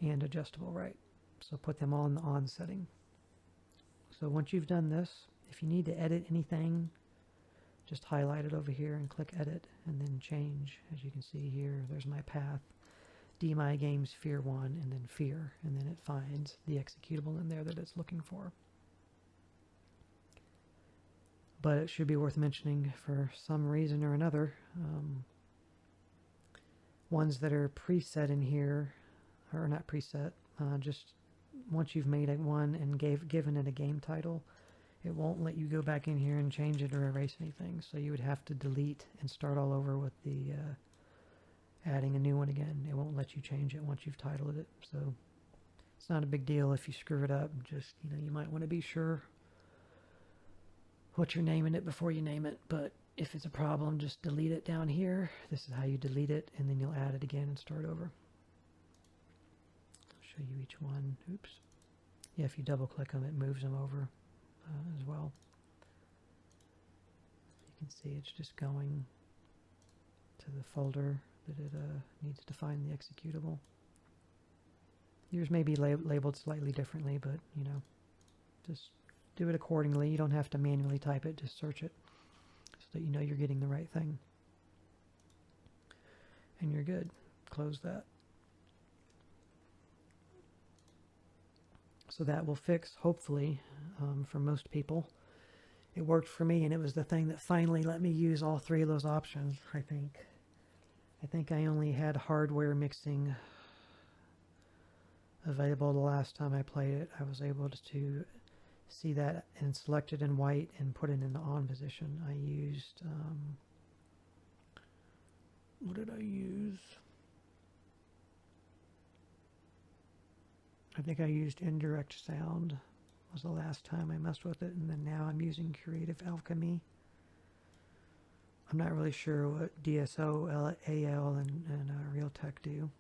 And adjustable right. So put them all in the on setting. So once you've done this, if you need to edit anything, just highlight it over here and click edit, and then change. As you can see here, there's my path. DMyGames F.E.A.R 1, and then F.E.A.R, and then it finds the executable in there that it's looking for. But it should be worth mentioning, for some reason or another, ones that are preset in here, or not preset, just once you've made one and given it a game title, it won't let you go back in here and change it or erase anything. So you would have to delete and start all over with the adding a new one again. It won't let you change it once you've titled it. So it's not a big deal if you screw it up. Just, you know, you might want to be sure what you're naming it before you name it. But if it's a problem, just delete it down here. This is how you delete it, and then you'll add it again and start over. I'll show you each one. Oops. Yeah, if you double click them, it moves them over as well. You can see it's just going to the folder that it needs to find the executable. Yours may be labeled slightly differently, but you know, just do it accordingly. You don't have to manually type it, just search it so that you know you're getting the right thing. And you're good. Close that. So that will fix, hopefully, for most people. It worked for me, and it was the thing that finally let me use all three of those options, I think. I think I only had hardware mixing available the last time I played it. I was able to see that and select it in white and put it in the on position. I used, what did I use? I think I used indirect sound was the last time I messed with it, and then now I'm using Creative Alchemy. I'm not really sure what DSO, AL, and Realtek do,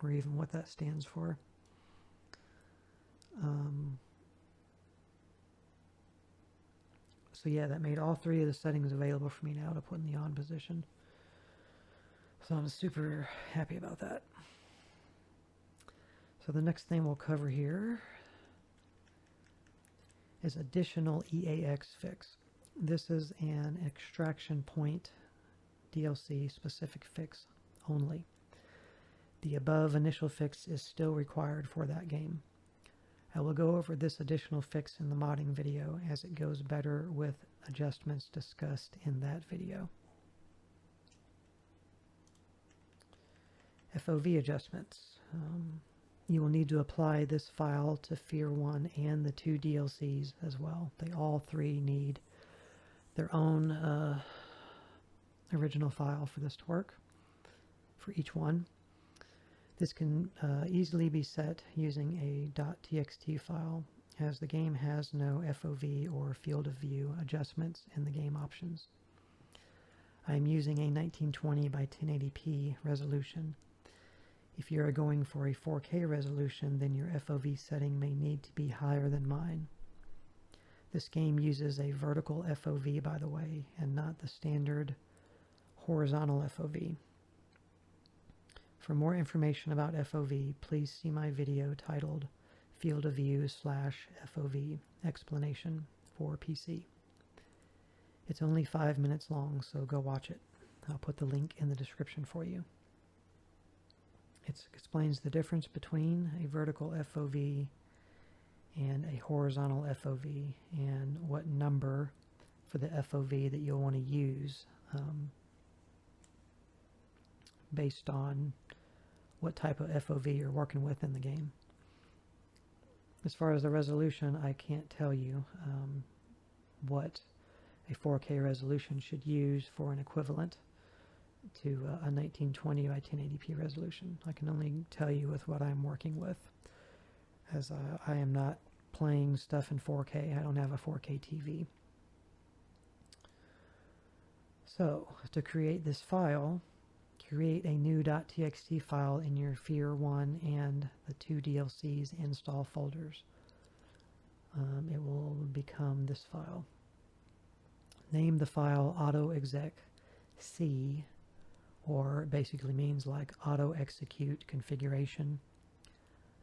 or even what that stands for. So yeah, that made all three of the settings available for me now to put in the on position. So I'm super happy about that. So the next thing we'll cover here is additional EAX fix. This is an extraction point DLC specific fix only. The above initial fix is still required for that game. I will go over this additional fix in the modding video as it goes better with adjustments discussed in that video. FOV adjustments. You will need to apply this file to F.E.A.R 1 and the 2 DLCs as well. They all three need their own original file for this to work for each one. This can easily be set using a .txt file, as the game has no FOV or field of view adjustments in the game options. I am using a 1920 by 1080p resolution. If you are going for a 4K resolution, then your FOV setting may need to be higher than mine. This game uses a vertical FOV, by the way, and not the standard horizontal FOV. For more information about FOV, please see my video titled Field of View / FOV explanation for PC. It's only 5 minutes long, so go watch it. I'll put the link in the description for you. It explains the difference between a vertical FOV and a horizontal FOV and what number for the FOV that you'll want to use based on what type of FOV you're working with in the game. As far as the resolution, I can't tell you what a 4K resolution should use for an equivalent to a 1920 by 1080p resolution. I can only tell you with what I'm working with, as I am not playing stuff in 4K. I don't have a 4K TV. So, to create this file, create a new .txt file in your F.E.A.R 1 and the 2 DLCs install folders. It will become this file. Name the file autoexec.c, or it basically means like auto execute configuration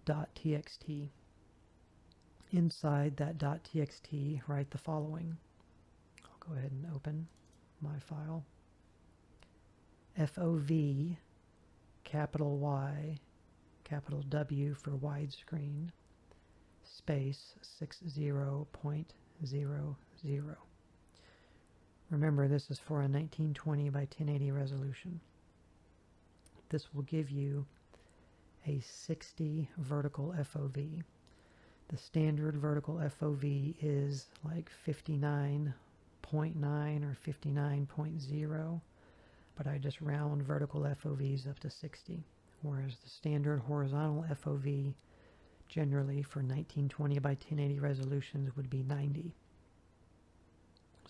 .txt. Inside that .txt, write the following. I'll go ahead and open my file. FOV, capital Y, capital W for widescreen, space 60.00. Remember, this is for a 1920 by 1080 resolution. This will give you a 60 vertical FOV. The standard vertical FOV is like 59.9 or 59.0, but I just round vertical FOVs up to 60, whereas the standard horizontal FOV generally for 1920 by 1080 resolutions would be 90.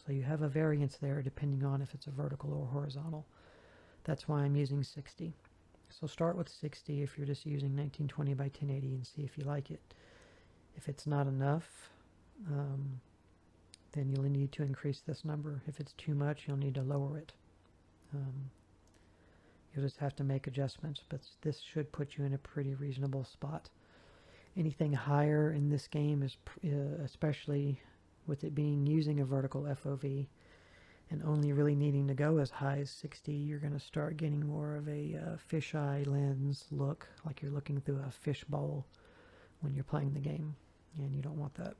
So you have a variance there depending on if it's a vertical or horizontal. That's why I'm using 60. So start with 60 if you're just using 1920 by 1080 and see if you like it. If it's not enough, then you'll need to increase this number. If it's too much, you'll need to lower it. You'll just have to make adjustments, but this should put you in a pretty reasonable spot. Anything higher in this game is, especially with it being using a vertical FOV and only really needing to go as high as 60, you're going to start getting more of a fisheye lens look, like you're looking through a fish bowl when you're playing the game, and you don't want that.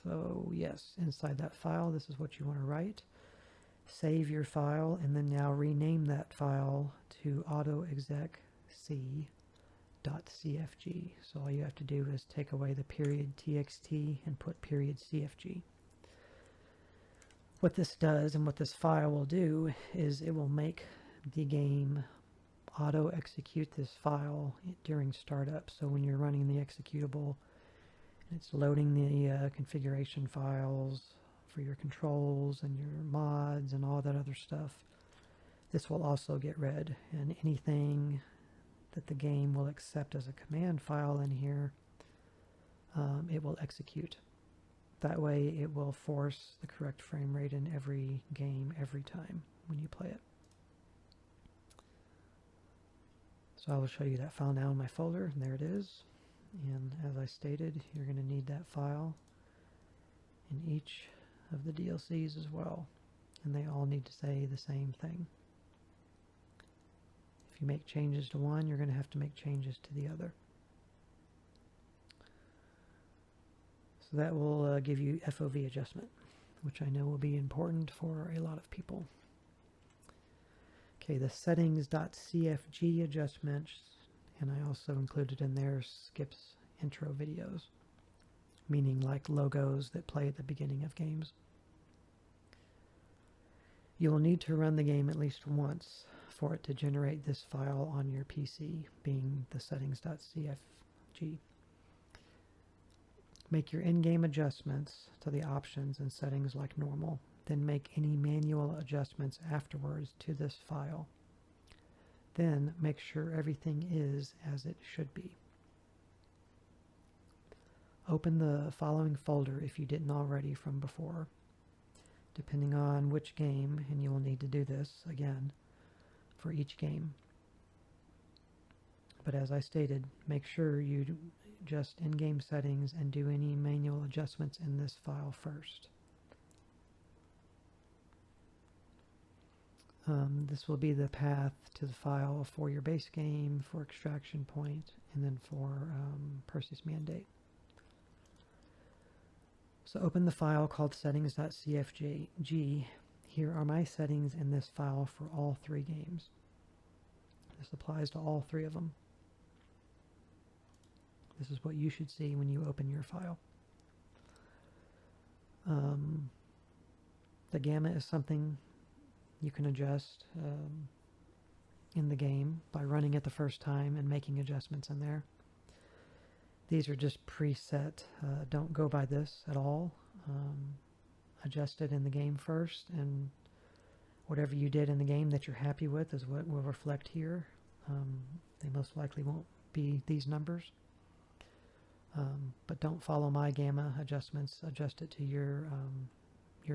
So yes, inside that file, this is what you want to write. Save your file, and then now rename that file to autoexec.c.cfg. So all you have to do is take away the period txt and put period cfg. What this does and what this file will do is it will make the game auto-execute this file during startup. So when you're running the executable, it's loading the configuration files for your controls and your mods and all that other stuff. This will also get read, and anything that the game will accept as a command file in here, it will execute. That way it will force the correct frame rate in every game every time when you play it. So I will show you that file now in my folder, and there it is. And as I stated, you're going to need that file in each of the DLCs as well, and they all need to say the same thing. If you make changes to one, you're going to have to make changes to the other. So that will give you FOV adjustment, which I know will be important for a lot of people. Okay, the settings.cfg adjustments, and I also included in there skips intro videos, meaning like logos that play at the beginning of games. You will need to run the game at least once for it to generate this file on your PC, being the settings.cfg. Make your in-game adjustments to the options and settings like normal, then make any manual adjustments afterwards to this file. Then make sure everything is as it should be. Open the following folder if you didn't already from before, depending on which game, and you will need to do this again for each game. But as I stated, make sure you just in-game settings and do any manual adjustments in this file first. This will be the path to the file for your base game, for extraction point, and then for Perseus Mandate. So open the file called settings.cfg. Here are my settings in this file for all three games. This applies to all three of them. This is what you should see when you open your file. The gamma is something you can adjust in the game by running it the first time and making adjustments in there. These are just preset. Don't go by this at all. Adjust it in the game first, and whatever you did in the game that you're happy with is what will reflect here. They most likely won't be these numbers. But don't follow my gamma adjustments. Adjust it to your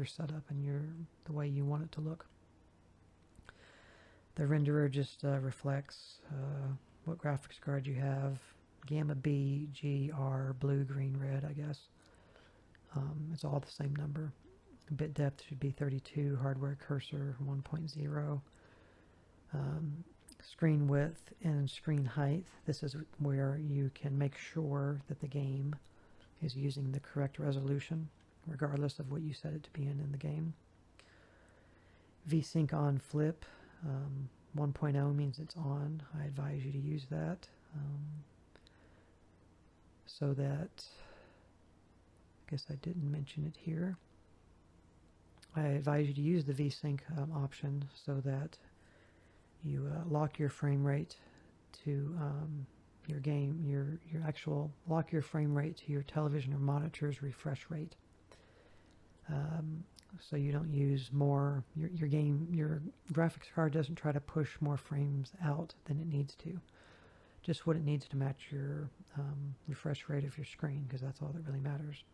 setup and the way you want it to look. The renderer just reflects what graphics card you have. Gamma B, G, R, blue, green, red, I guess. It's all the same number. Bit depth should be 32, hardware cursor 1.0. Screen width and screen height. This is where you can make sure that the game is using the correct resolution, regardless of what you set it to be in the game. VSync on flip. 1.0 means it's on. I advise you to use that. so that, I guess I didn't mention it here, I advise you to use the VSync option so that you lock your frame rate to your game, your actual, lock your frame rate to your television or monitor's refresh rate. So you don't use more, your graphics card doesn't try to push more frames out than it needs to. Just what it needs to match your refresh rate of your screen, because that's all that really matters.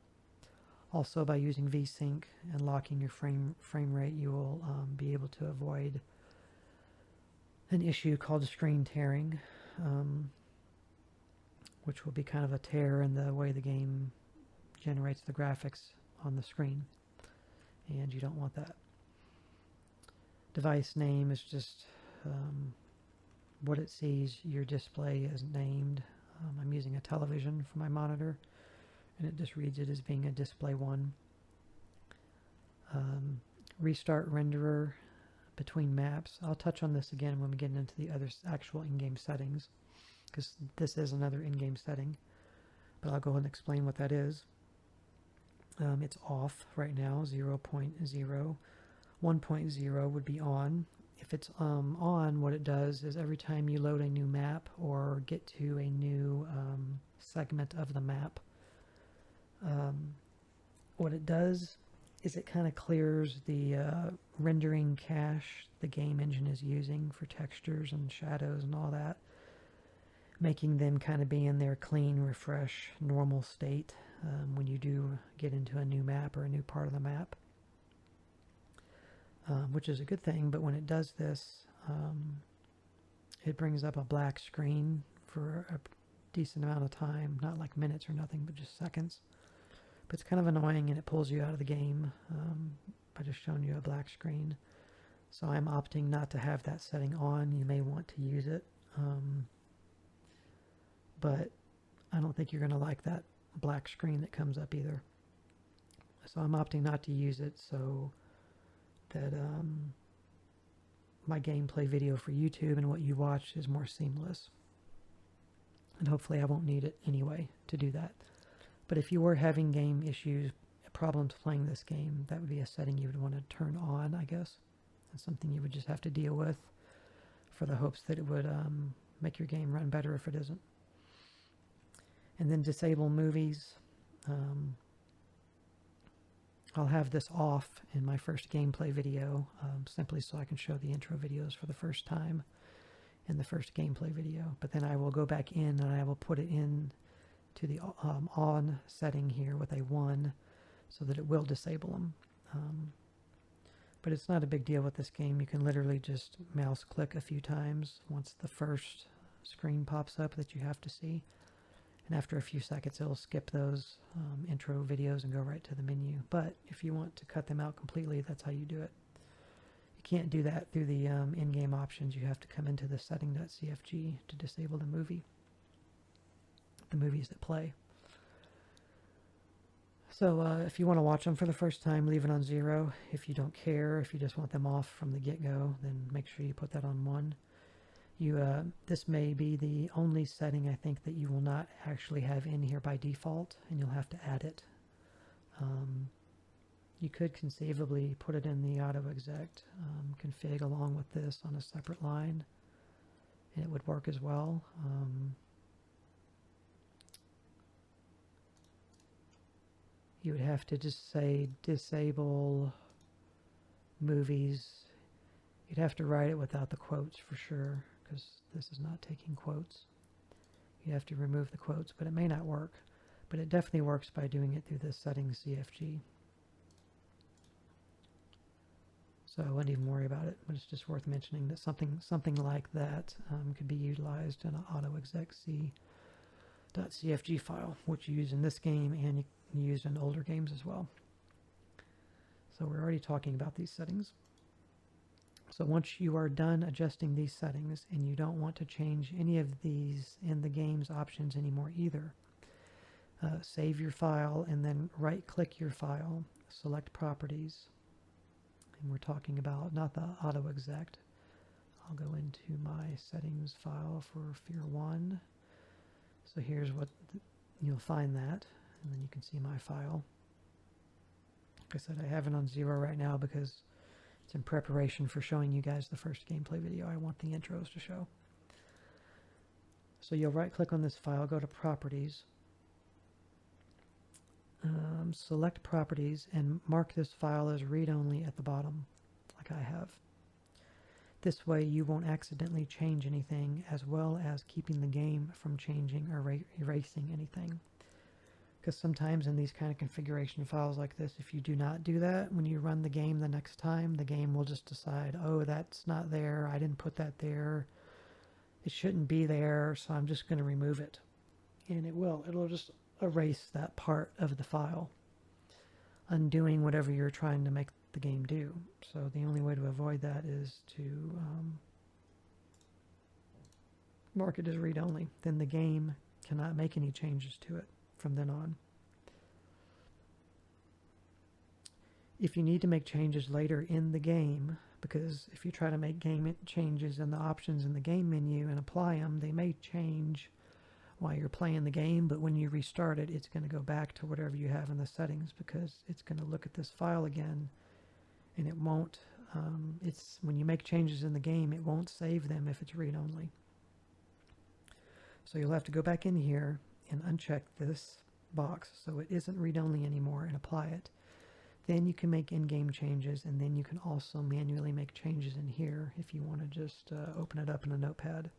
Also, by using VSync and locking your frame rate, you will be able to avoid an issue called screen tearing, which will be kind of a tear in the way the game generates the graphics on the screen, and you don't want that. Device name is just what it sees your display is named. I'm using a television for my monitor, and it just reads it as being a display 1. Restart renderer between maps. I'll touch on this again when we get into the other actual in-game settings, because this is another in-game setting, but I'll go ahead and explain what that is. It's off right now, 0.0. 1.0 would be on. If it's on, what it does is every time you load a new map or get to a new segment of the map, what it does is it kind of clears the rendering cache the game engine is using for textures and shadows and all that, making them kind of be in their clean, refresh, normal state when you do get into a new map or a new part of the map. Which is a good thing, but when it does this, it brings up a black screen for a decent amount of time, not like minutes or nothing, but just seconds. But it's kind of annoying, and it pulls you out of the game by just showing you a black screen. So I'm opting not to have that setting on. You may want to use it, but I don't think you're going to like that black screen that comes up either. So I'm opting not to use it so that my gameplay video for YouTube and what you watch is more seamless. And hopefully I won't need it anyway to do that. But if you were having game issues, problems playing this game, that would be a setting you would want to turn on, I guess. That's something you would just have to deal with for the hopes that it would make your game run better if it isn't. And then disable movies. I'll have this off in my first gameplay video, simply so I can show the intro videos for the first time in the first gameplay video. But then I will go back in and I will put it in to the on setting here with a 1 so that it will disable them. But it's not a big deal with this game. You can literally just mouse click a few times once the first screen pops up that you have to see. And after a few seconds, it'll skip those intro videos and go right to the menu. But if you want to cut them out completely, that's how you do it. You can't do that through the in-game options. You have to come into the setting.cfg to disable the movies that play. So if you want to watch them for the first time, leave it on 0. If you don't care, if you just want them off from the get-go, then make sure you put that on 1. This may be the only setting I think that you will not actually have in here by default, and you'll have to add it. You could conceivably put it in the auto-exec config along with this on a separate line, and it would work as well. You would have to just say disable movies. You'd have to write it without the quotes for sure, because this is not taking quotes. You have to remove the quotes, but it may not work. But it definitely works by doing it through the settings CFG. So I wouldn't even worry about it, but it's just worth mentioning that something like that could be utilized in an autoexec.cfg file, which you use in this game and you can use in older games as well. So we're already talking about these settings. So once you are done adjusting these settings and you don't want to change any of these in the game's options anymore either, save your file and then right-click your file, select Properties, and we're talking about not the auto-exec. I'll go into my settings file for F.E.A.R 1, So here's what you'll find that, and then you can see my file. Like I said, I have it on 0 right now because it's in preparation for showing you guys the first gameplay video. I want the intros to show. So you'll right click on this file, go to Properties, select Properties, and mark this file as read-only at the bottom, like I have. This way you won't accidentally change anything, as well as keeping the game from changing or erasing anything. Because sometimes in these kind of configuration files like this, if you do not do that, when you run the game the next time, the game will just decide, oh, that's not there, I didn't put that there, it shouldn't be there, so I'm just going to remove it. And it'll just erase that part of the file, undoing whatever you're trying to make the game do. So the only way to avoid that is to mark it as read-only. Then the game cannot make any changes to it from then on. If you need to make changes later in the game, because if you try to make game changes in the options in the game menu and apply them, they may change while you're playing the game, but when you restart it, it's going to go back to whatever you have in the settings, because it's going to look at this file again, and it won't, when you make changes in the game, it won't save them if it's read-only. So you'll have to go back in here and uncheck this box so it isn't read-only anymore and apply it. Then you can make in-game changes, and then you can also manually make changes in here if you want to just open it up in a notepad.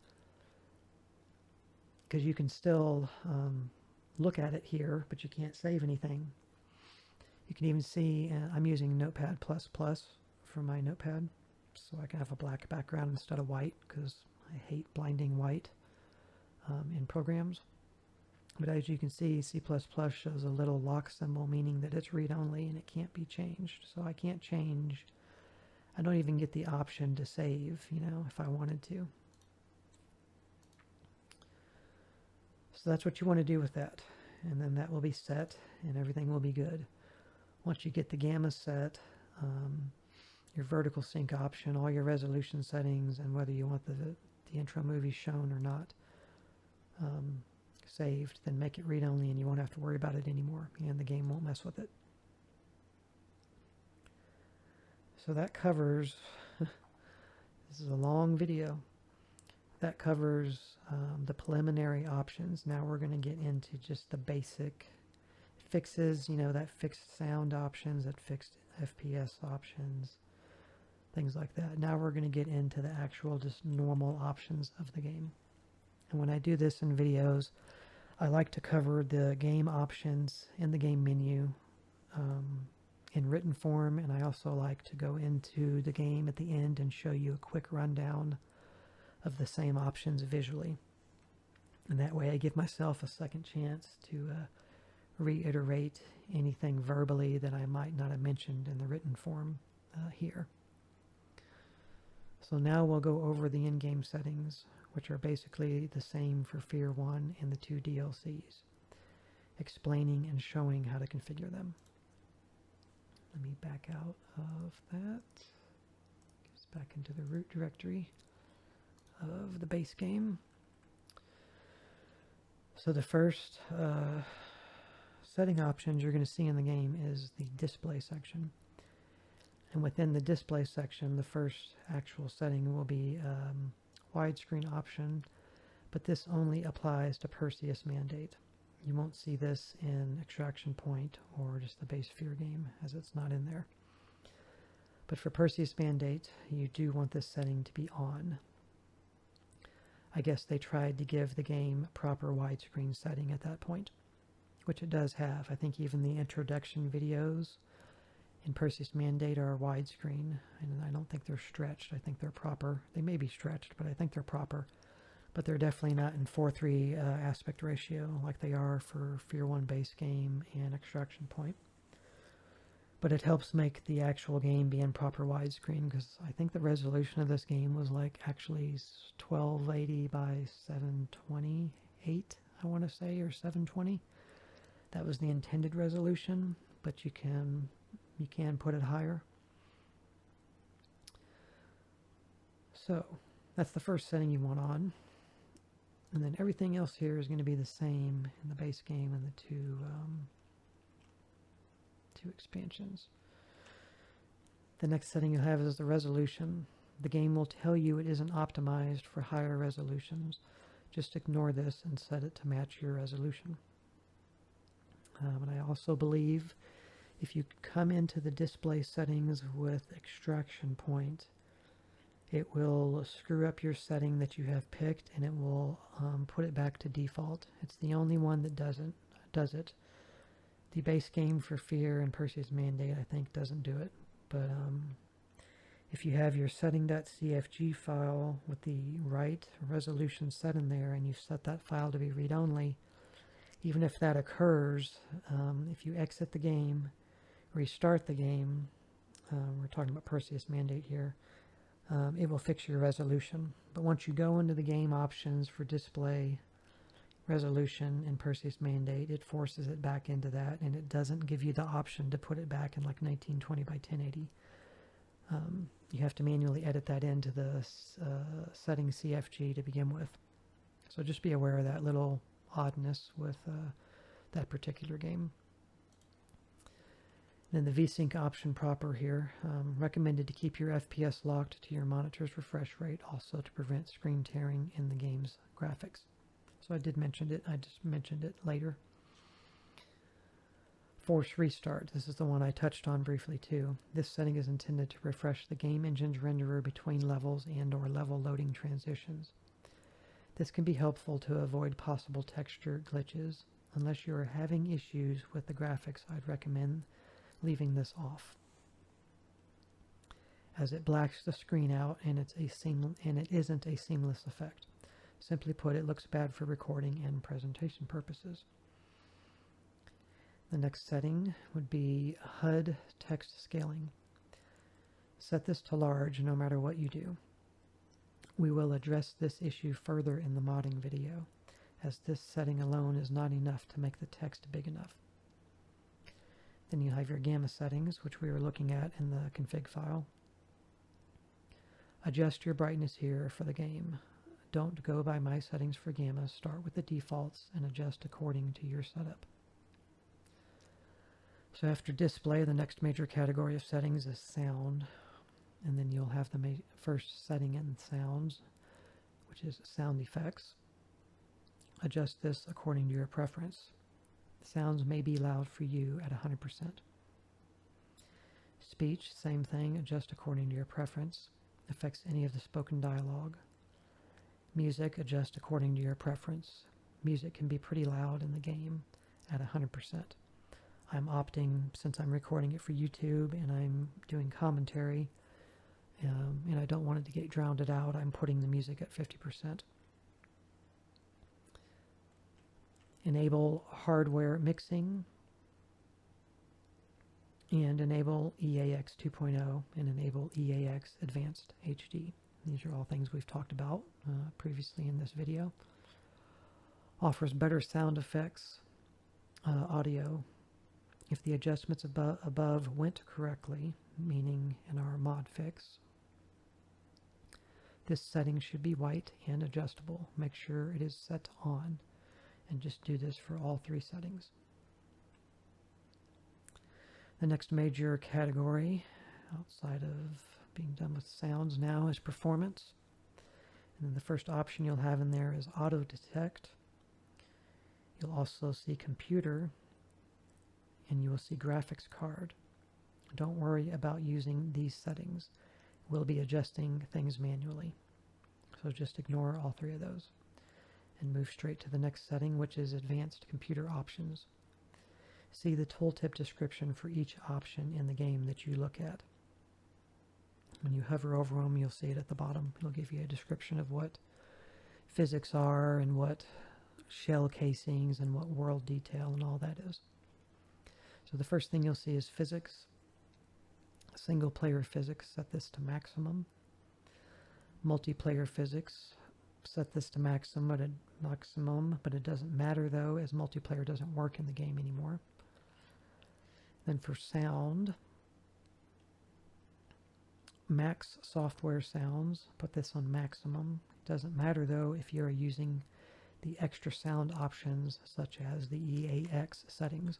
Because you can still look at it here, but you can't save anything. You can even see, I'm using Notepad++ for my notepad, so I can have a black background instead of white, because I hate blinding white in programs. But as you can see, C++ shows a little lock symbol, meaning that it's read-only and it can't be changed. So I can't change. I don't even get the option to save, if I wanted to. So that's what you want to do with that. And then that will be set and everything will be good. Once you get the gamma set, your vertical sync option, all your resolution settings, and whether you want the intro movie shown or not saved, then make it read-only and you won't have to worry about it anymore, and the game won't mess with it. So that covers, this is a long video, that covers the preliminary options. Now we're going to get into just the basic fixes, that fixed sound options, that fixed FPS options, things like that. Now we're going to get into the actual just normal options of the game. And when I do this in videos, I like to cover the game options in the game menu in written form, and I also like to go into the game at the end and show you a quick rundown of the same options visually. And that way I give myself a second chance to reiterate anything verbally that I might not have mentioned in the written form here. So now we'll go over the in-game settings, which are basically the same for F.E.A.R 1 and the 2 DLCs, explaining and showing how to configure them. Let me back out of that. Gets back into the root directory of the base game. So the first setting options you're going to see in the game is the display section. And within the display section, the first actual setting will be widescreen option, but this only applies to Perseus Mandate. You won't see this in Extraction Point or just the base F.E.A.R game, as it's not in there. But for Perseus Mandate, you do want this setting to be on. I guess they tried to give the game proper widescreen setting at that point, which it does have. I think even the introduction videos in Perseus Mandate are widescreen, and I don't think they're stretched. I think they're proper. They may be stretched, but I think they're proper. But they're definitely not in 4:3 aspect ratio like they are for F.E.A.R 1 base game and Extraction Point. But it helps make the actual game be in proper widescreen, because I think the resolution of this game was like actually 1280 by 728, I want to say, or 720. That was the intended resolution, but you can put it higher. So that's the first setting you want on. And then everything else here is going to be the same in the base game and the two expansions. The next setting you'll have is the resolution. The game will tell you it isn't optimized for higher resolutions. Just ignore this and set it to match your resolution. And I also believe if you come into the display settings with extraction point, it will screw up your setting that you have picked, and it will put it back to default. It's the only one that does it. The base game for F.E.A.R and Perseus Mandate, I think, doesn't do it. But if you have your setting.cfg file with the right resolution set in there, and you set that file to be read-only, even if that occurs, if you exit the game, restart the game, we're talking about Perseus Mandate here, it will fix your resolution. But once you go into the game options for display resolution in Perseus Mandate, it forces it back into that, and it doesn't give you the option to put it back in like 1920 by 1080. You have to manually edit that into the setting CFG to begin with. So just be aware of that little oddness with that particular game. Then the VSync option proper here, recommended to keep your FPS locked to your monitor's refresh rate, also to prevent screen tearing in the game's graphics. So I did mention it, I just mentioned it later. Force restart, this is the one I touched on briefly too. This setting is intended to refresh the game engine's renderer between levels and or level loading transitions. This can be helpful to avoid possible texture glitches. Unless you are having issues with the graphics, I'd recommend leaving this off, as it blacks the screen out and it isn't a seamless effect. Simply put, it looks bad for recording and presentation purposes. The next setting would be HUD text scaling. Set this to large no matter what you do. We will address this issue further in the modding video, as this setting alone is not enough to make the text big enough. Then you have your gamma settings, which we were looking at in the config file. Adjust your brightness here for the game. Don't go by my settings for gamma. Start with the defaults and adjust according to your setup. So after display, the next major category of settings is sound. And then you'll have the first setting in sounds, which is sound effects. Adjust this according to your preference. Sounds may be loud for you at 100%. Speech, same thing, adjust according to your preference. Affects any of the spoken dialogue. Music, adjust according to your preference. Music can be pretty loud in the game at 100%. I'm opting, since I'm recording it for YouTube and I'm doing commentary, and I don't want it to get drowned out, I'm putting the music at 50%. Enable hardware mixing, and enable EAX 2.0 and enable EAX Advanced HD. These are all things we've talked about previously in this video. Offers better sound effects, audio. If the adjustments above went correctly, meaning in our mod fix, this setting should be white and adjustable. Make sure it is set on, and just do this for all three settings. The next major category, outside of being done with sounds now, is performance. And then the first option you'll have in there is auto detect. You'll also see computer, and you will see graphics card. Don't worry about using these settings. We'll be adjusting things manually. So just ignore all three of those and move straight to the next setting, which is advanced computer options. See the tooltip description for each option in the game that you look at. When you hover over them, you'll see it at the bottom. It'll give you a description of what physics are and what shell casings and what world detail and all that is. So the first thing you'll see is physics. Single player physics, set this to maximum. Multiplayer physics, set this to maximum, but it doesn't matter though, as multiplayer doesn't work in the game anymore. Then for sound, max software sounds, put this on maximum. It doesn't matter though if you're using the extra sound options such as the EAX settings,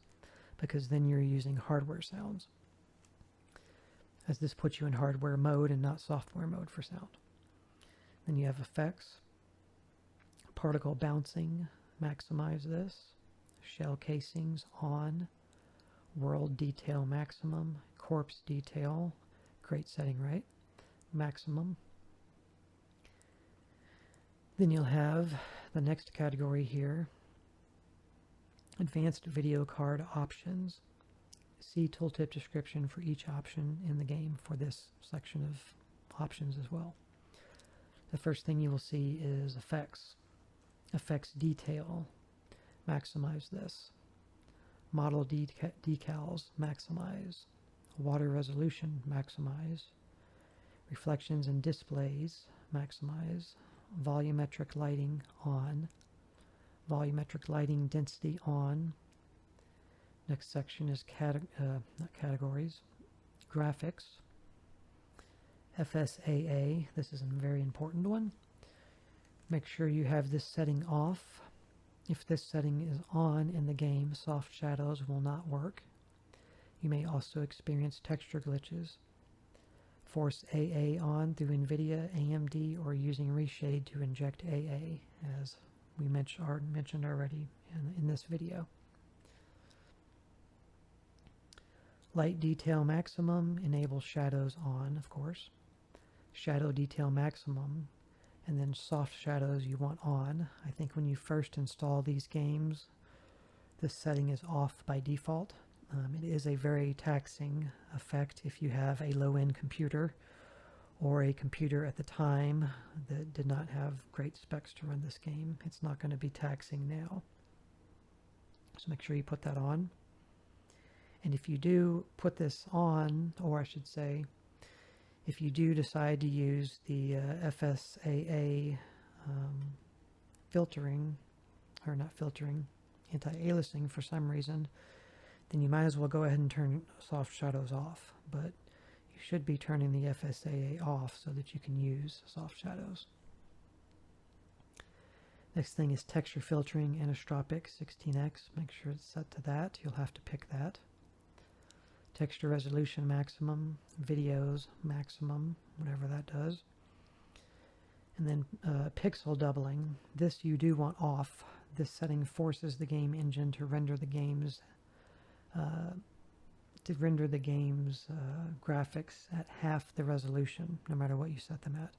because then you're using hardware sounds, as this puts you in hardware mode and not software mode for sound. Then you have effects, particle bouncing, maximize this, shell casings on, world detail maximum, corpse detail, great setting, right? Maximum. Then you'll have the next category here, advanced video card options. See tooltip description for each option in the game for this section of options as well. The first thing you will see is effects. Effects detail, maximize this. Model decals, maximize. Water resolution, maximize. Reflections and displays, maximize. Volumetric lighting, on. Volumetric lighting density, on. Next section is not categories, graphics. F.E.A.R, this is a very important one. Make sure you have this setting off. If this setting is on in the game, soft shadows will not work. You may also experience texture glitches. Force AA on through NVIDIA, AMD, or using Reshade to inject AA, as we mentioned already in this video. Light detail maximum enables shadows on, of course. Shadow detail maximum, and then soft shadows you want on. I think when you first install these games, this setting is off by default. It is a very taxing effect if you have a low-end computer or a computer at the time that did not have great specs to run this game. It's not going to be taxing now. So make sure you put that on. And if you do put this on, or I should say, if you do decide to use the F.E.A.R filtering, or not filtering, anti-aliasing for some reason, then you might as well go ahead and turn soft shadows off. But you should be turning the F.E.A.R off so that you can use soft shadows. Next thing is texture filtering, anisotropic 16x. Make sure it's set to that. You'll have to pick that. Texture resolution maximum, videos maximum, whatever that does. And then pixel doubling. This you do want off. This setting forces the game engine to render the game's graphics at half the resolution, no matter what you set them at.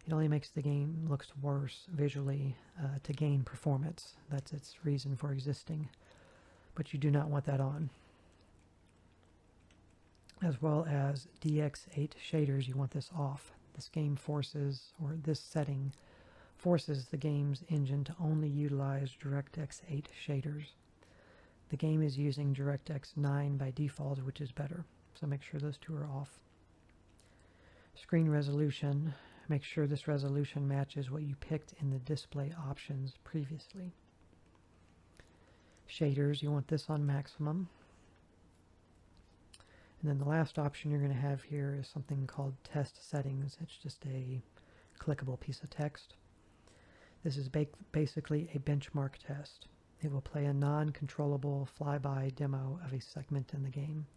It only makes the game look worse visually to gain performance. That's its reason for existing. But you do not want that on. As well as DX8 shaders, you want this off. This game forces, or this setting forces the game's engine to only utilize DirectX 8 shaders. The game is using DirectX 9 by default, which is better. So make sure those two are off. Screen resolution. Make sure this resolution matches what you picked in the display options previously. Shaders, you want this on maximum. And then the last option you're going to have here is something called test settings. It's just a clickable piece of text. This is basically a benchmark test. It will play a non-controllable flyby demo of a segment in the game.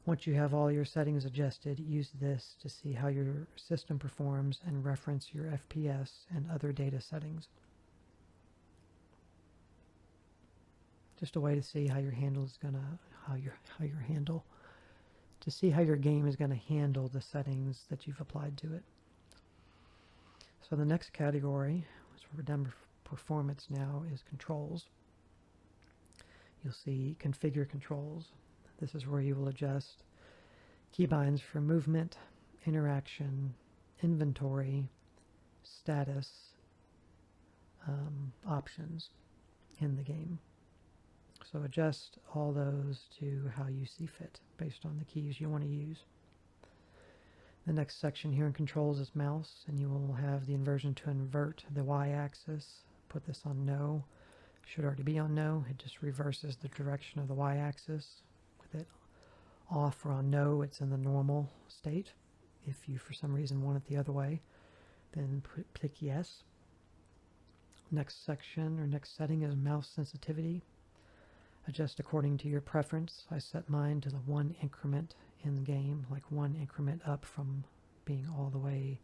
Once you have all your settings adjusted, use this to see how your system performs and reference your FPS and other data settings. Just a way to see how your handle is gonna, to see how your game is going to handle the settings that you've applied to it. So the next category, which we're done with performance now, is controls. You'll see configure controls. This is where you will adjust keybinds for movement, interaction, inventory, status, options in the game. So adjust all those to how you see fit based on the keys you want to use. The next section here in controls is mouse, and you will have the inversion to invert the y-axis. Put this on no. Should already be on no. It just reverses the direction of the y-axis. With it off or on no, it's in the normal state. If you for some reason want it the other way, then pick yes. Next section or next setting is mouse sensitivity. Adjust according to your preference. I set mine to the 1 increment in the game, like 1 increment up from being all the way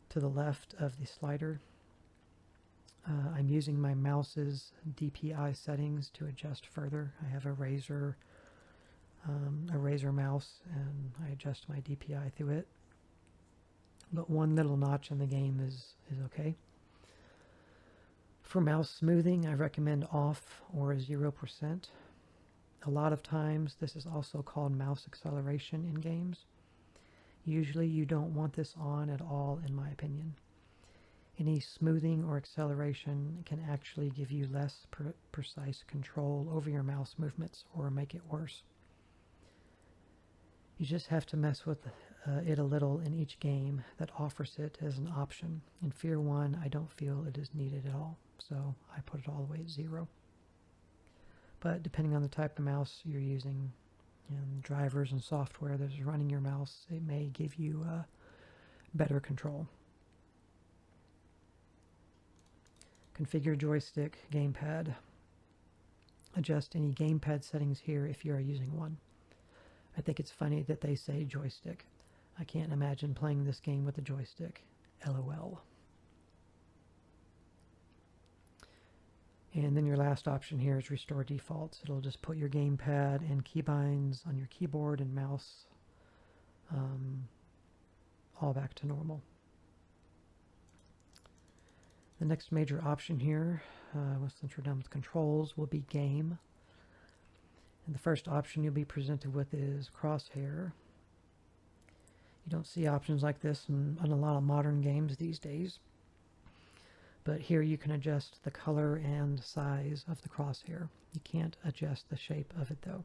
to the left of the slider. I'm using my mouse's DPI settings to adjust further. I have a Razer mouse, and I adjust my DPI through it. But 1 little notch in the game is okay. For mouse smoothing, I recommend off or 0%. A lot of times this is also called mouse acceleration in games. Usually you don't want this on at all, in my opinion. Any smoothing or acceleration can actually give you less precise control over your mouse movements or make it worse. You just have to mess with it a little in each game that offers it as an option. In F.E.A.R 1, I don't feel it is needed at all, so I put it all the way at 0. But depending on the type of mouse you're using, and drivers and software that is running your mouse, it may give you better control. Configure joystick, gamepad. Adjust any gamepad settings here if you are using one. I think it's funny that they say joystick. I can't imagine playing this game with a joystick. LOL. And then your last option here is restore defaults. It'll just put your gamepad and keybinds on your keyboard and mouse all back to normal. The next major option here, since we're done with controls, will be game. And the first option you'll be presented with is crosshair. You don't see options like this in a lot of modern games these days. But here you can adjust the color and size of the crosshair. You can't adjust the shape of it though.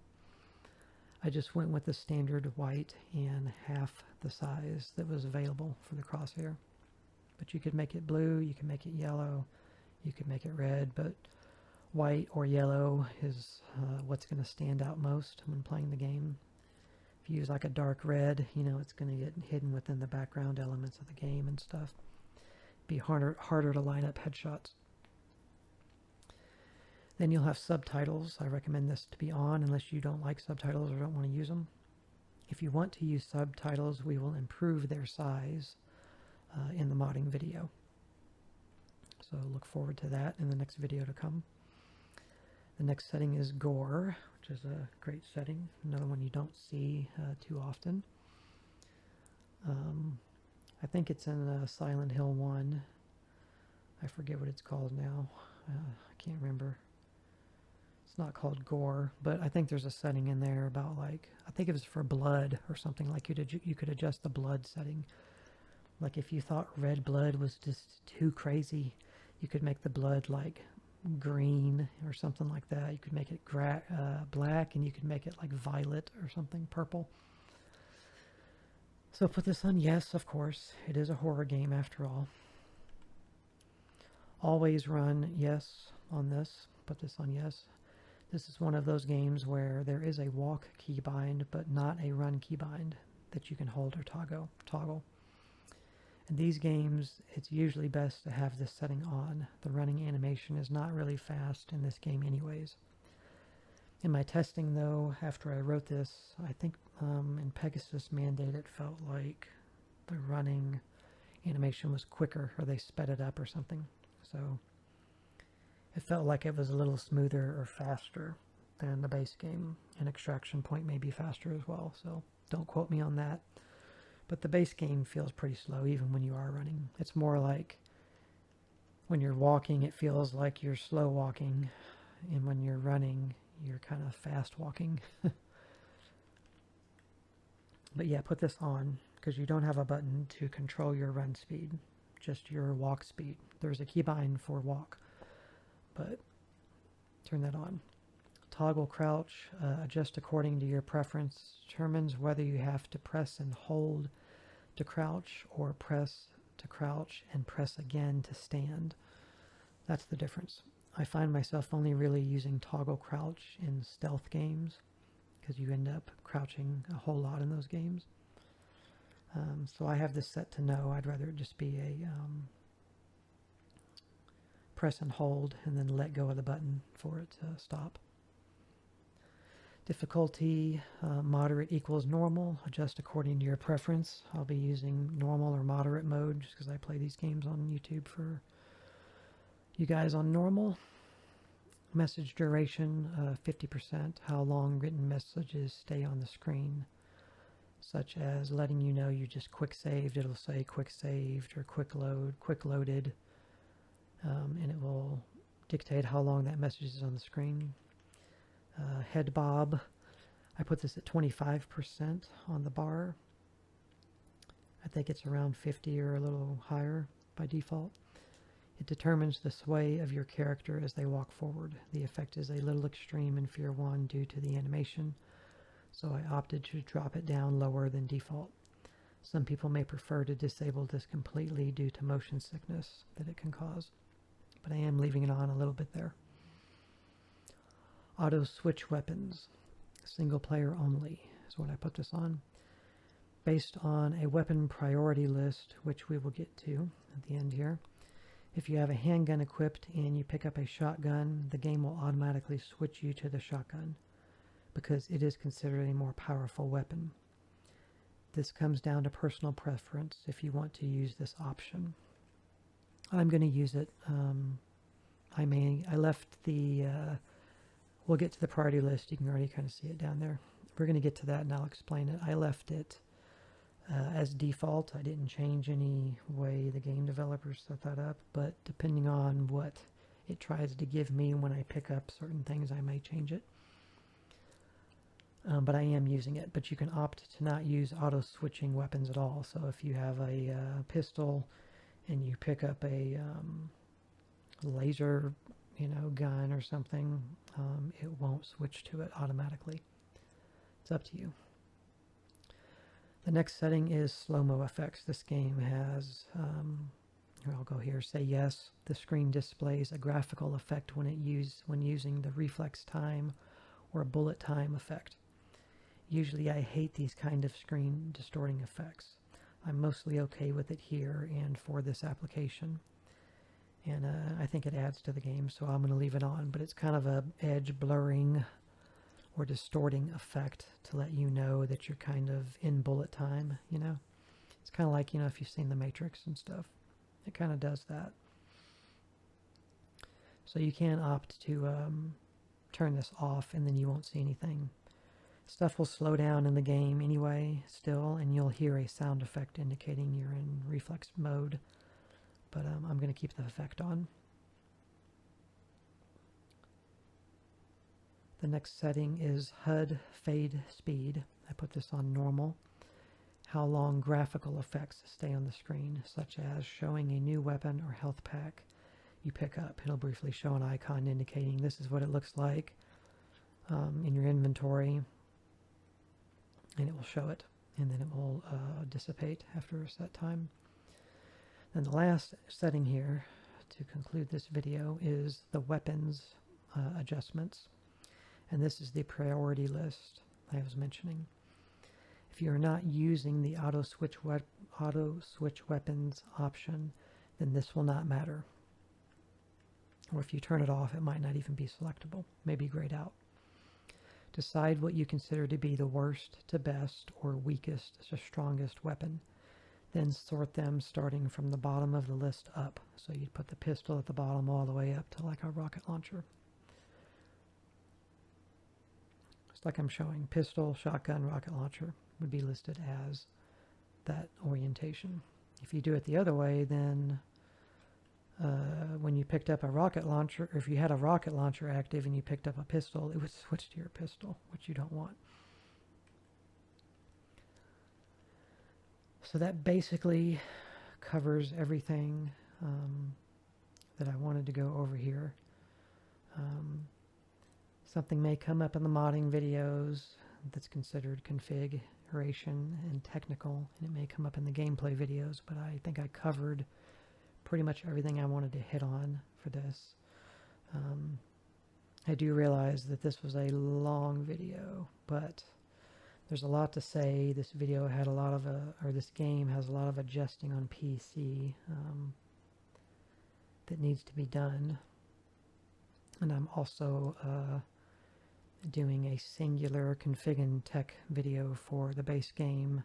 I just went with the standard white and half the size that was available for the crosshair. But you could make it blue, you can make it yellow, you could make it red, but white or yellow is what's going to stand out most when playing the game. If you use like a dark red, you know, it's going to get hidden within the background elements of the game and stuff. Be harder to line up headshots. Then you'll have subtitles. I recommend this to be on unless you don't like subtitles or don't want to use them. If you want to use subtitles, we will improve their size in the modding video. So look forward to that in the next video to come. The next setting is gore, which is a great setting. Another one you don't see too often. I think it's in Silent Hill 1. I forget what it's called now. I can't remember. It's not called gore, but I think there's a setting in there about like, I think it was for blood or something, like you could adjust the blood setting. Like if you thought red blood was just too crazy, you could make the blood like green or something like that. You could make it black, and you could make it like violet or something, purple. So put this on yes, of course. It is a horror game after all. Always run yes on this. Put this on yes. This is one of those games where there is a walk keybind, but not a run keybind that you can hold or toggle. In these games, it's usually best to have this setting on. The running animation is not really fast in this game anyways. In my testing though, after I wrote this, I think in Pegasus Mandate it felt like the running animation was quicker, or they sped it up or something. So it felt like it was a little smoother or faster than the base game. And Extraction Point may be faster as well, so don't quote me on that. But the base game feels pretty slow even when you are running. It's more like when you're walking, it feels like you're slow walking, and when you're running, you're kind of fast walking. But yeah, put this on because you don't have a button to control your run speed, just your walk speed. There's a keybind for walk, but turn that on. Toggle crouch, adjust according to your preference, determines whether you have to press and hold to crouch or press to crouch and press again to stand. That's the difference. I find myself only really using toggle crouch in stealth games because you end up crouching a whole lot in those games. So I have this set to no. I'd rather it just be a press and hold and then let go of the button for it to stop. Difficulty, moderate equals normal. Adjust according to your preference. I'll be using normal or moderate mode just because I play these games on YouTube for you guys on normal. Message duration, 50%. How long written messages stay on the screen, such as letting you know you just quick saved. It'll say quick saved or quick loaded, and it will dictate how long that message is on the screen. Head bob, I put this at 25% on the bar. I think it's around 50 or a little higher by default. It determines the sway of your character as they walk forward. The effect is a little extreme in F.E.A.R 1 due to the animation, so I opted to drop it down lower than default. Some people may prefer to disable this completely due to motion sickness that it can cause, but I am leaving it on a little bit there. Auto switch weapons, single player only is what I put this on. Based on a weapon priority list, which we will get to at the end here. If you have a handgun equipped and you pick up a shotgun, the game will automatically switch you to the shotgun because it is considered a more powerful weapon. This comes down to personal preference if you want to use this option. I'm going to use it. I left the we'll get to the priority list. You can already kind of see it down there. We're going to get to that and I'll explain it. I left it as default. I didn't change any way the game developers set that up, but depending on what it tries to give me when I pick up certain things, I may change it. But I am using it, but you can opt to not use auto switching weapons at all. So if you have a pistol and you pick up a laser gun or something, it won't switch to it automatically. It's up to you. The next setting is slow-mo effects. This game has, here I'll go here, say yes. The screen displays a graphical effect when using the reflex time or bullet time effect. Usually I hate these kind of screen distorting effects. I'm mostly okay with it here and for this application. And I think it adds to the game, so I'm going to leave it on. But it's kind of a edge blurring or distorting effect to let you know that you're kind of in bullet time, It's kind of like, if you've seen The Matrix and stuff. It kind of does that. So you can opt to turn this off and then you won't see anything. Stuff will slow down in the game anyway still, and you'll hear a sound effect indicating you're in reflex mode. But I'm going to keep the effect on. The next setting is HUD fade speed. I put this on normal. How long graphical effects stay on the screen, such as showing a new weapon or health pack you pick up. It'll briefly show an icon indicating this is what it looks like in your inventory, and it will show it, and then it will dissipate after a set time. And the last setting here to conclude this video is the weapons adjustments. And this is the priority list I was mentioning. If you're not using the auto switch weapons option, then this will not matter. Or if you turn it off, it might not even be selectable. Maybe grayed out. Decide what you consider to be the worst to best or weakest to strongest weapon. Then sort them starting from the bottom of the list up. So you'd put the pistol at the bottom all the way up to like a rocket launcher. Just like I'm showing, pistol, shotgun, rocket launcher would be listed as that orientation. If you do it the other way, then when you picked up a rocket launcher, or if you had a rocket launcher active and you picked up a pistol, it would switch to your pistol, which you don't want. So that basically covers everything that I wanted to go over here. Something may come up in the modding videos that's considered configuration and technical, and it may come up in the gameplay videos, but I think I covered pretty much everything I wanted to hit on for this. I do realize that this was a long video, but there's a lot to say. This video had a lot of, or this game has a lot of adjusting on PC that needs to be done. And I'm also doing a singular config and tech video for the base game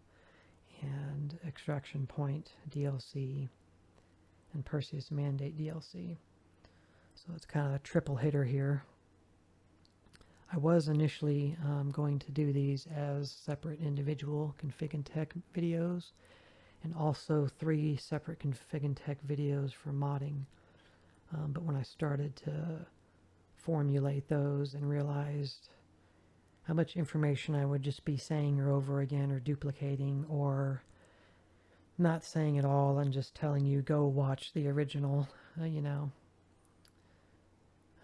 and Extraction Point DLC and Perseus Mandate DLC. So it's kind of a triple hitter here. I was initially going to do these as separate individual config and tech videos, and also 3 separate config and tech videos for modding. But when I started to formulate those and realized how much information I would just be saying over again or duplicating or not saying at all and just telling you go watch the original, you know,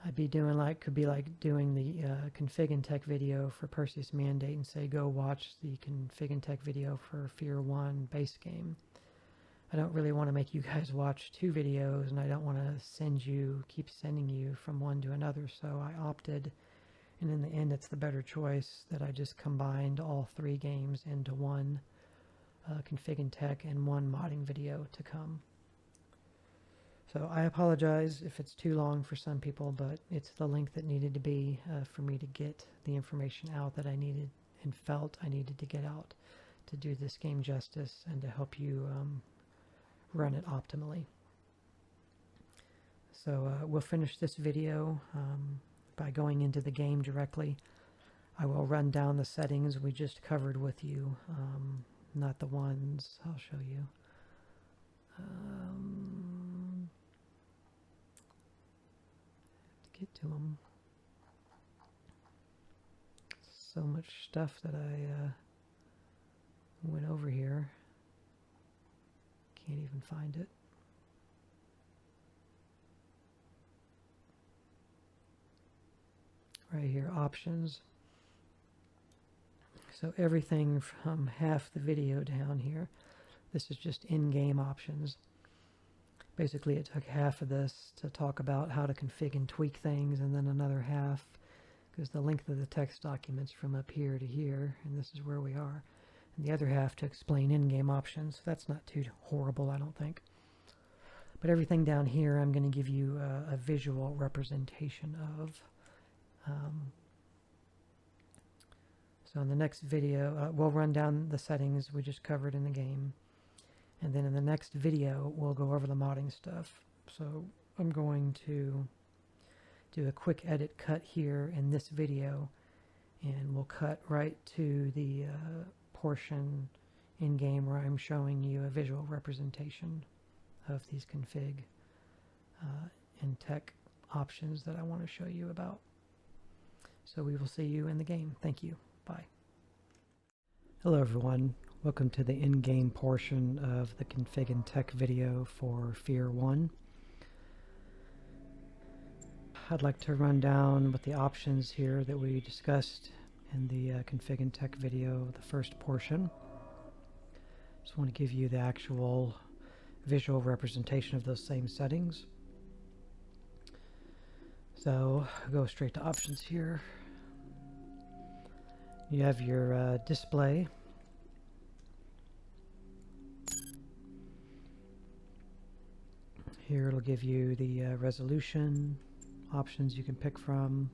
I'd be doing could be like doing the config and tech video for Perseus Mandate and say go watch the config and tech video for F.E.A.R. base game. I don't really want to make you guys watch 2 videos, and I don't want to keep sending you from one to another, so I opted, and in the end it's the better choice, that I just combined all 3 games into one config and tech and one modding video to come. So I apologize if it's too long for some people, but it's the length that needed to be for me to get the information out that I needed and felt I needed to get out to do this game justice and to help you run it optimally. So we'll finish this video by going into the game directly. I will run down the settings we just covered with you, not the ones I'll show you. Get to them. So much stuff that I went over here. Can't even find it. Right here, options. So everything from half the video down here, this is just in-game options. Basically, it took half of this to talk about how to config and tweak things, and then another half, because the length of the text document's from up here to here, and this is where we are. And the other half to explain in-game options. That's not too horrible, I don't think. But everything down here, I'm going to give you a visual representation of. So in the next video, we'll run down the settings we just covered in the game. And then in the next video, we'll go over the modding stuff. So I'm going to do a quick edit cut here in this video, and we'll cut right to the portion in-game where I'm showing you a visual representation of these config and tech options that I want to show you about. So we will see you in the game. Thank you. Bye. Hello everyone. Welcome to the in-game portion of the config and tech video for F.E.A.R. I'd like to run down with the options here that we discussed in the config and tech video, the first portion. Just want to give you the actual visual representation of those same settings. So I'll go straight to options here. You have your display. Here it'll give you the resolution options you can pick from,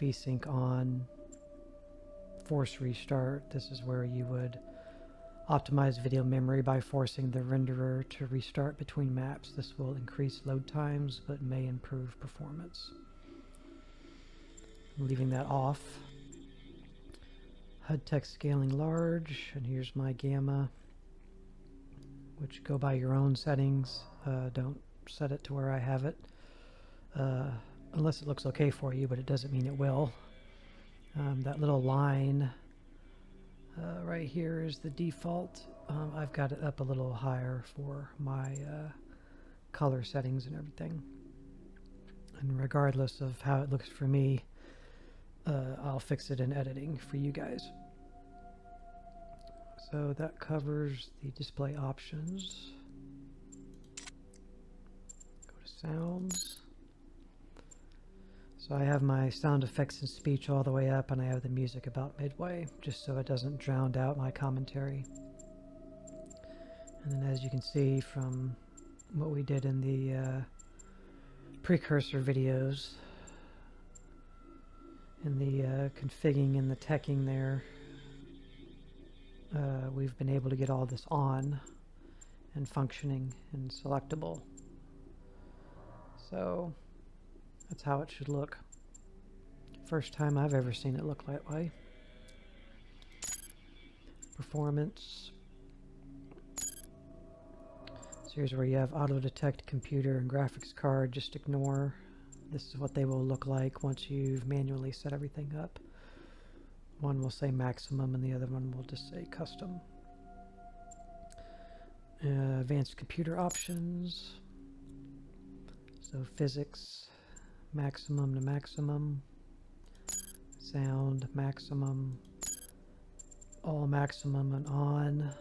VSync on, force restart. This is where you would optimize video memory by forcing the renderer to restart between maps. This will increase load times but may improve performance. I'm leaving that off. HUD text scaling large, and here's my gamma, which go by your own settings. Don't set it to where I have it, unless it looks okay for you, but it doesn't mean it will. That little line right here is the default. I've got it up a little higher for my color settings and everything. And regardless of how it looks for me, I'll fix it in editing for you guys. So that covers the display options. Go to sounds. So I have my sound effects and speech all the way up, and I have the music about midway, just so it doesn't drown out my commentary. And then as you can see from what we did in the precursor videos, in the configuring and the teching there. We've been able to get all this on and functioning and selectable. So that's how it should look. First time I've ever seen it look that way. Performance. So here's where you have auto detect computer and graphics card. Just ignore. This is what they will look like once you've manually set everything up. One will say maximum and the other one will just say custom. Advanced computer options. So physics, maximum to maximum. Sound, maximum. All maximum and on.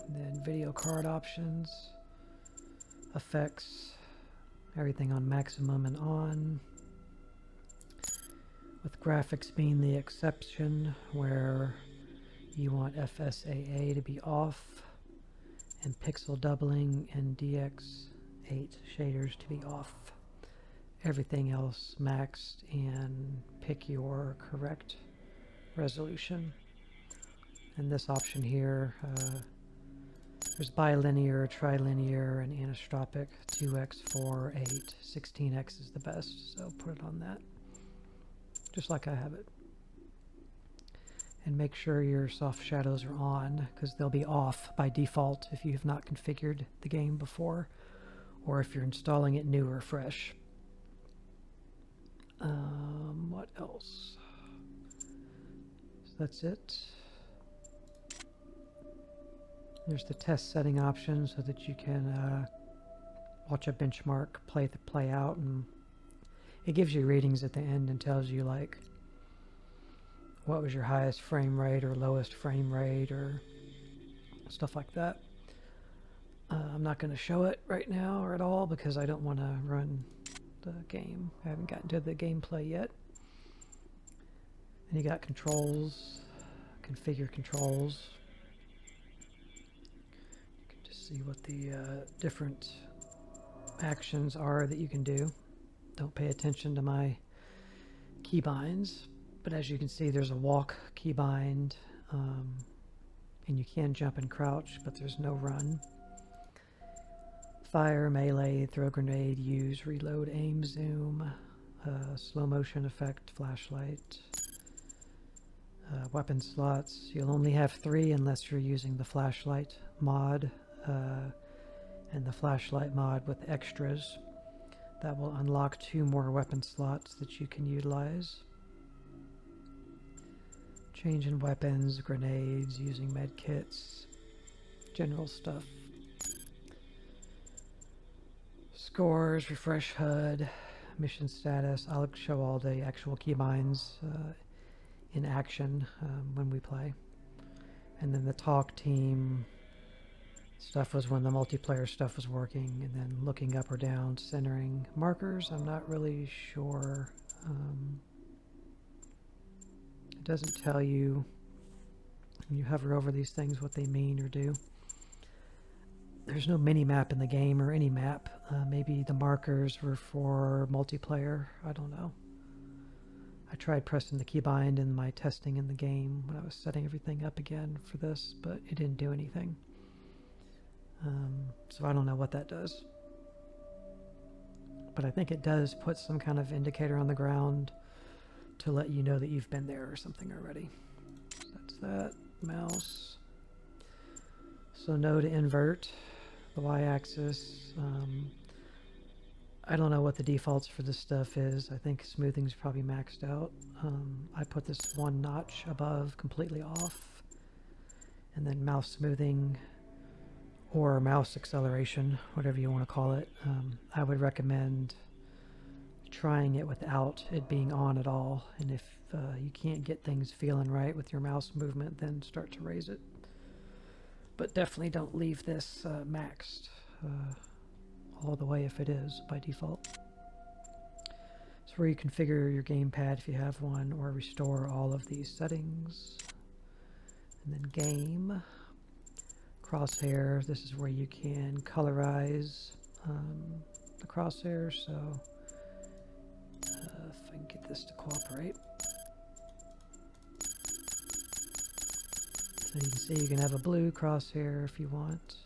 And then video card options. Effects, everything on maximum and on. With graphics being the exception, where you want FSAA to be off and pixel doubling and DX8 shaders to be off. Everything else maxed, and pick your correct resolution. And this option here, there's bilinear, trilinear, and anisotropic. 2x, 4, 8, 16x is the best, so put it on that. Just like I have it. And make sure your soft shadows are on, because they'll be off by default if you have not configured the game before, or if you're installing it new or fresh. What else? So that's it. There's the test setting option so that you can watch a benchmark play out, and it gives you readings at the end and tells you like what was your highest frame rate or lowest frame rate or stuff like that. I'm not going to show it right now or at all because I don't want to run the game. I haven't gotten to the gameplay yet. And you got controls, configure controls. You can just see what the different actions are that you can do. Don't pay attention to my keybinds, but as you can see there's a walk keybind, and you can jump and crouch, but there's no run. Fire, melee, throw grenade, use, reload, aim, zoom, slow motion effect, flashlight, weapon slots. You'll only have 3 unless you're using the flashlight mod and the flashlight mod with extras. That will unlock 2 more weapon slots that you can utilize. Change in weapons, grenades, using med kits, general stuff. Scores, refresh HUD, mission status. I'll show all the actual keybinds in action when we play. And then the talk team stuff was when the multiplayer stuff was working, and then looking up or down, centering. Markers, I'm not really sure. It doesn't tell you when you hover over these things what they mean or do. There's no mini-map in the game or any map. Maybe the markers were for multiplayer. I don't know. I tried pressing the keybind in my testing in the game when I was setting everything up again for this, but it didn't do anything. So I don't know what that does. But I think it does put some kind of indicator on the ground to let you know that you've been there or something already. So that's that. Mouse. So no to invert the y-axis. I don't know what the defaults for this stuff is. I think smoothing's probably maxed out. I put this 1 notch above completely off, and then mouse smoothing or mouse acceleration, whatever you want to call it. I would recommend trying it without it being on at all, and if you can't get things feeling right with your mouse movement, then start to raise it. But definitely don't leave this maxed all the way if it is by default. It's where you configure your gamepad if you have one, or restore all of these settings. And then game, crosshair. This is where you can colorize the crosshair. So if I can get this to cooperate. So you can see you can have a blue crosshair if you want.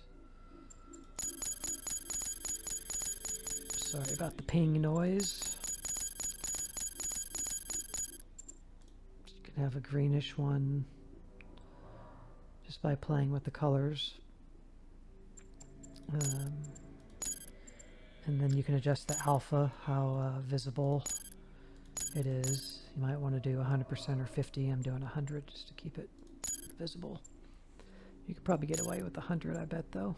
Sorry about the ping noise. You can have a greenish one just by playing with the colors. And then you can adjust the alpha, how visible it is. You might want to do 100% or 50. I'm doing 100 just to keep it visible. You could probably get away with 100, I bet, though.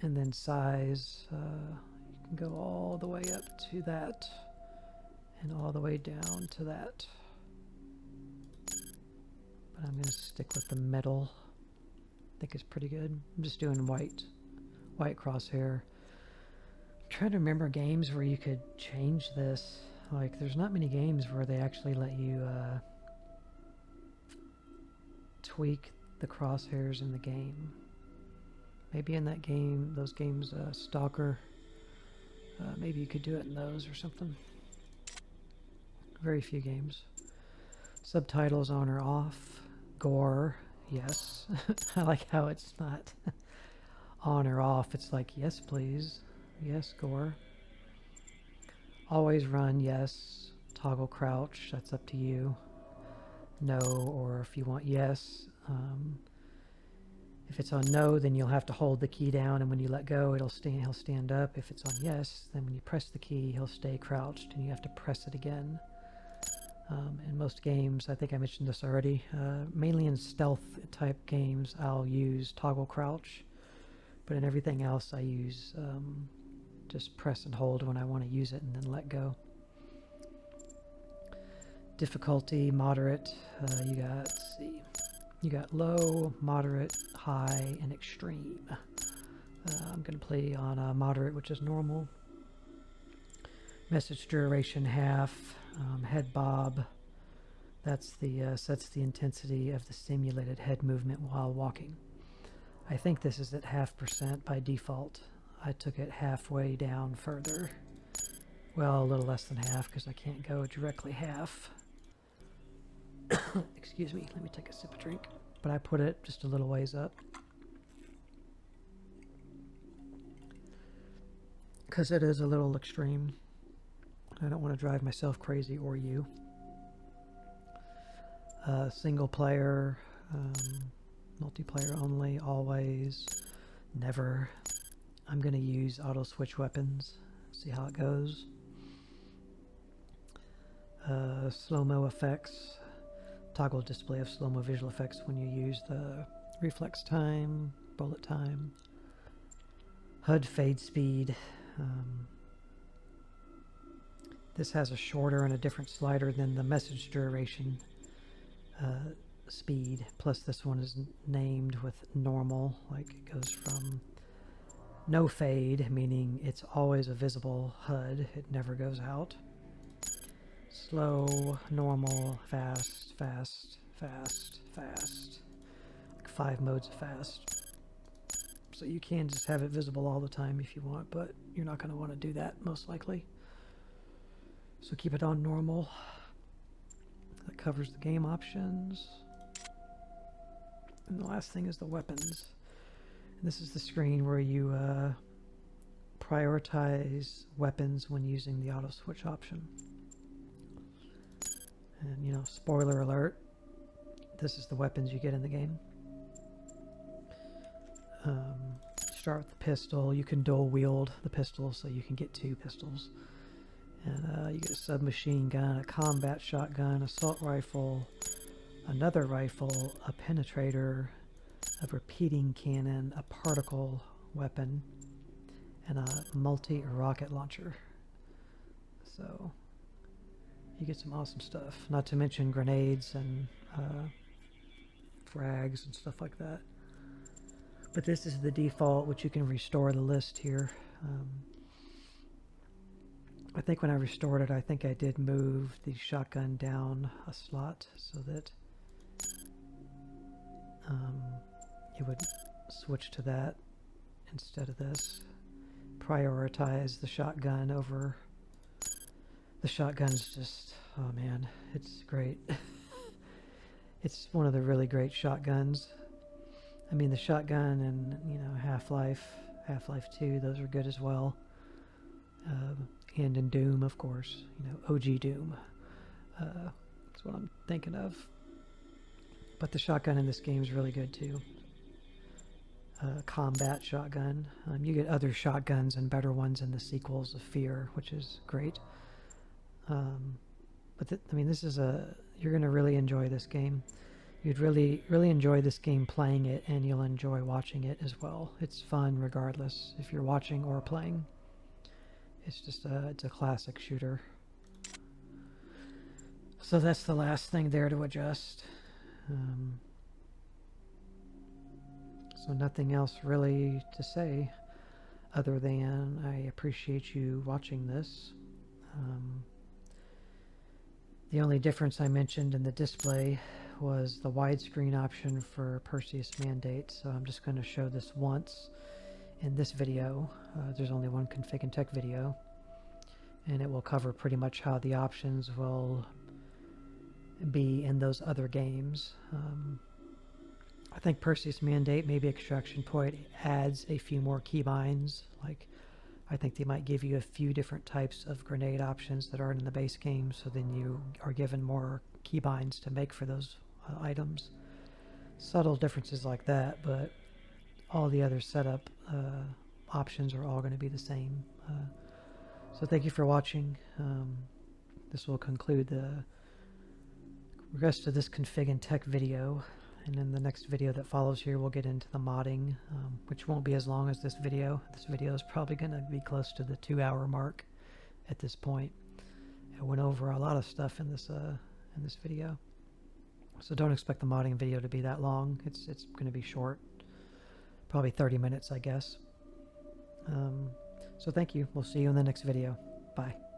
And then size, you can go all the way up to that and all the way down to that. But I'm going to stick with the middle. I think it's pretty good. I'm just doing white crosshair. I'm trying to remember games where you could change this. Like, there's not many games where they actually let you tweak the crosshairs in the game. Maybe in that game, those games, Stalker, maybe you could do it in those or something. Very few games. Subtitles on or off. Gore, yes. I like how it's not on or off. It's like, yes, please. Yes, gore. Always run, yes. Toggle crouch, that's up to you. No, or if you want yes. If it's on no, then you'll have to hold the key down, and when you let go, he'll stand up. If it's on yes, then when you press the key, he'll stay crouched, and you have to press it again. In most games, I think I mentioned this already, mainly in stealth type games, I'll use toggle crouch, but in everything else, I use just press and hold when I want to use it, and then let go. Difficulty, moderate, let's see. You got low, moderate, high, and extreme. I'm going to play on moderate, which is normal. Message duration half. Head bob. That's the sets the intensity of the simulated head movement while walking. I think this is at 0.5% by default. I took it halfway down further. Well, a little less than half because I can't go directly half. Excuse me, let me take a sip of drink. But I put it just a little ways up. Because it is a little extreme. I don't want to drive myself crazy or you. Single player, multiplayer only, always, never. I'm going to use auto switch weapons, see how it goes. Slow-mo effects. Toggle display of slow-mo visual effects when you use the reflex time, bullet time. HUD fade speed. This has a shorter and a different slider than the message duration speed. Plus this one is named with normal, like it goes from no fade, meaning it's always a visible HUD, it never goes out. Slow, normal, fast, fast, fast, fast. Like 5 modes of fast. So you can just have it visible all the time if you want, but you're not going to want to do that most likely. So keep it on normal. That covers the game options. And the last thing is the weapons. And this is the screen where you prioritize weapons when using the auto switch option. And, you know, spoiler alert, this is the weapons you get in the game. Start with the pistol. You can dual wield the pistol, so you can get 2 pistols. And you get a submachine gun, a combat shotgun, assault rifle, another rifle, a penetrator, a repeating cannon, a particle weapon, and a multi-rocket launcher. So you get some awesome stuff, not to mention grenades and frags and stuff like that. But this is the default, which you can restore the list here. I think when I restored it, I think I did move the shotgun down a slot so that you would switch to that instead of this. Prioritize the shotgun over... The shotgun's just... Oh man, it's great. It's one of the really great shotguns. I mean, the shotgun and, you know, Half-Life 2, those are good as well. And in Doom, of course, you know, OG Doom. That's what I'm thinking of. But the shotgun in this game is really good too. Combat shotgun. You get other shotguns and better ones in the sequels of F.E.A.R, which is great. But I mean, this is you're going to really enjoy this game. You'd really enjoy this game playing it, and you'll enjoy watching it as well. It's fun regardless if you're watching or playing. It's just it's a classic shooter. So that's the last thing there to adjust. So nothing else really to say other than I appreciate you watching this. The only difference I mentioned in the display was the widescreen option for Perseus Mandate, so I'm just going to show this once in this video. There's only one config and tech video, and it will cover pretty much how the options will be in those other games. I think Perseus Mandate, maybe Extraction Point, adds a few more keybinds. Like, I think they might give you a few different types of grenade options that aren't in the base game, so then you are given more keybinds to make for those items. Subtle differences like that, but all the other setup options are all going to be the same. So thank you for watching. This will conclude the rest of this config and tech video. And in the next video that follows here, we'll get into the modding, which won't be as long as this video. This video is probably going to be close to the 2-hour mark at this point. I went over a lot of stuff in this video, so don't expect the modding video to be that long. It's going to be short, probably 30 minutes, I guess. So thank you. We'll see you in the next video. Bye.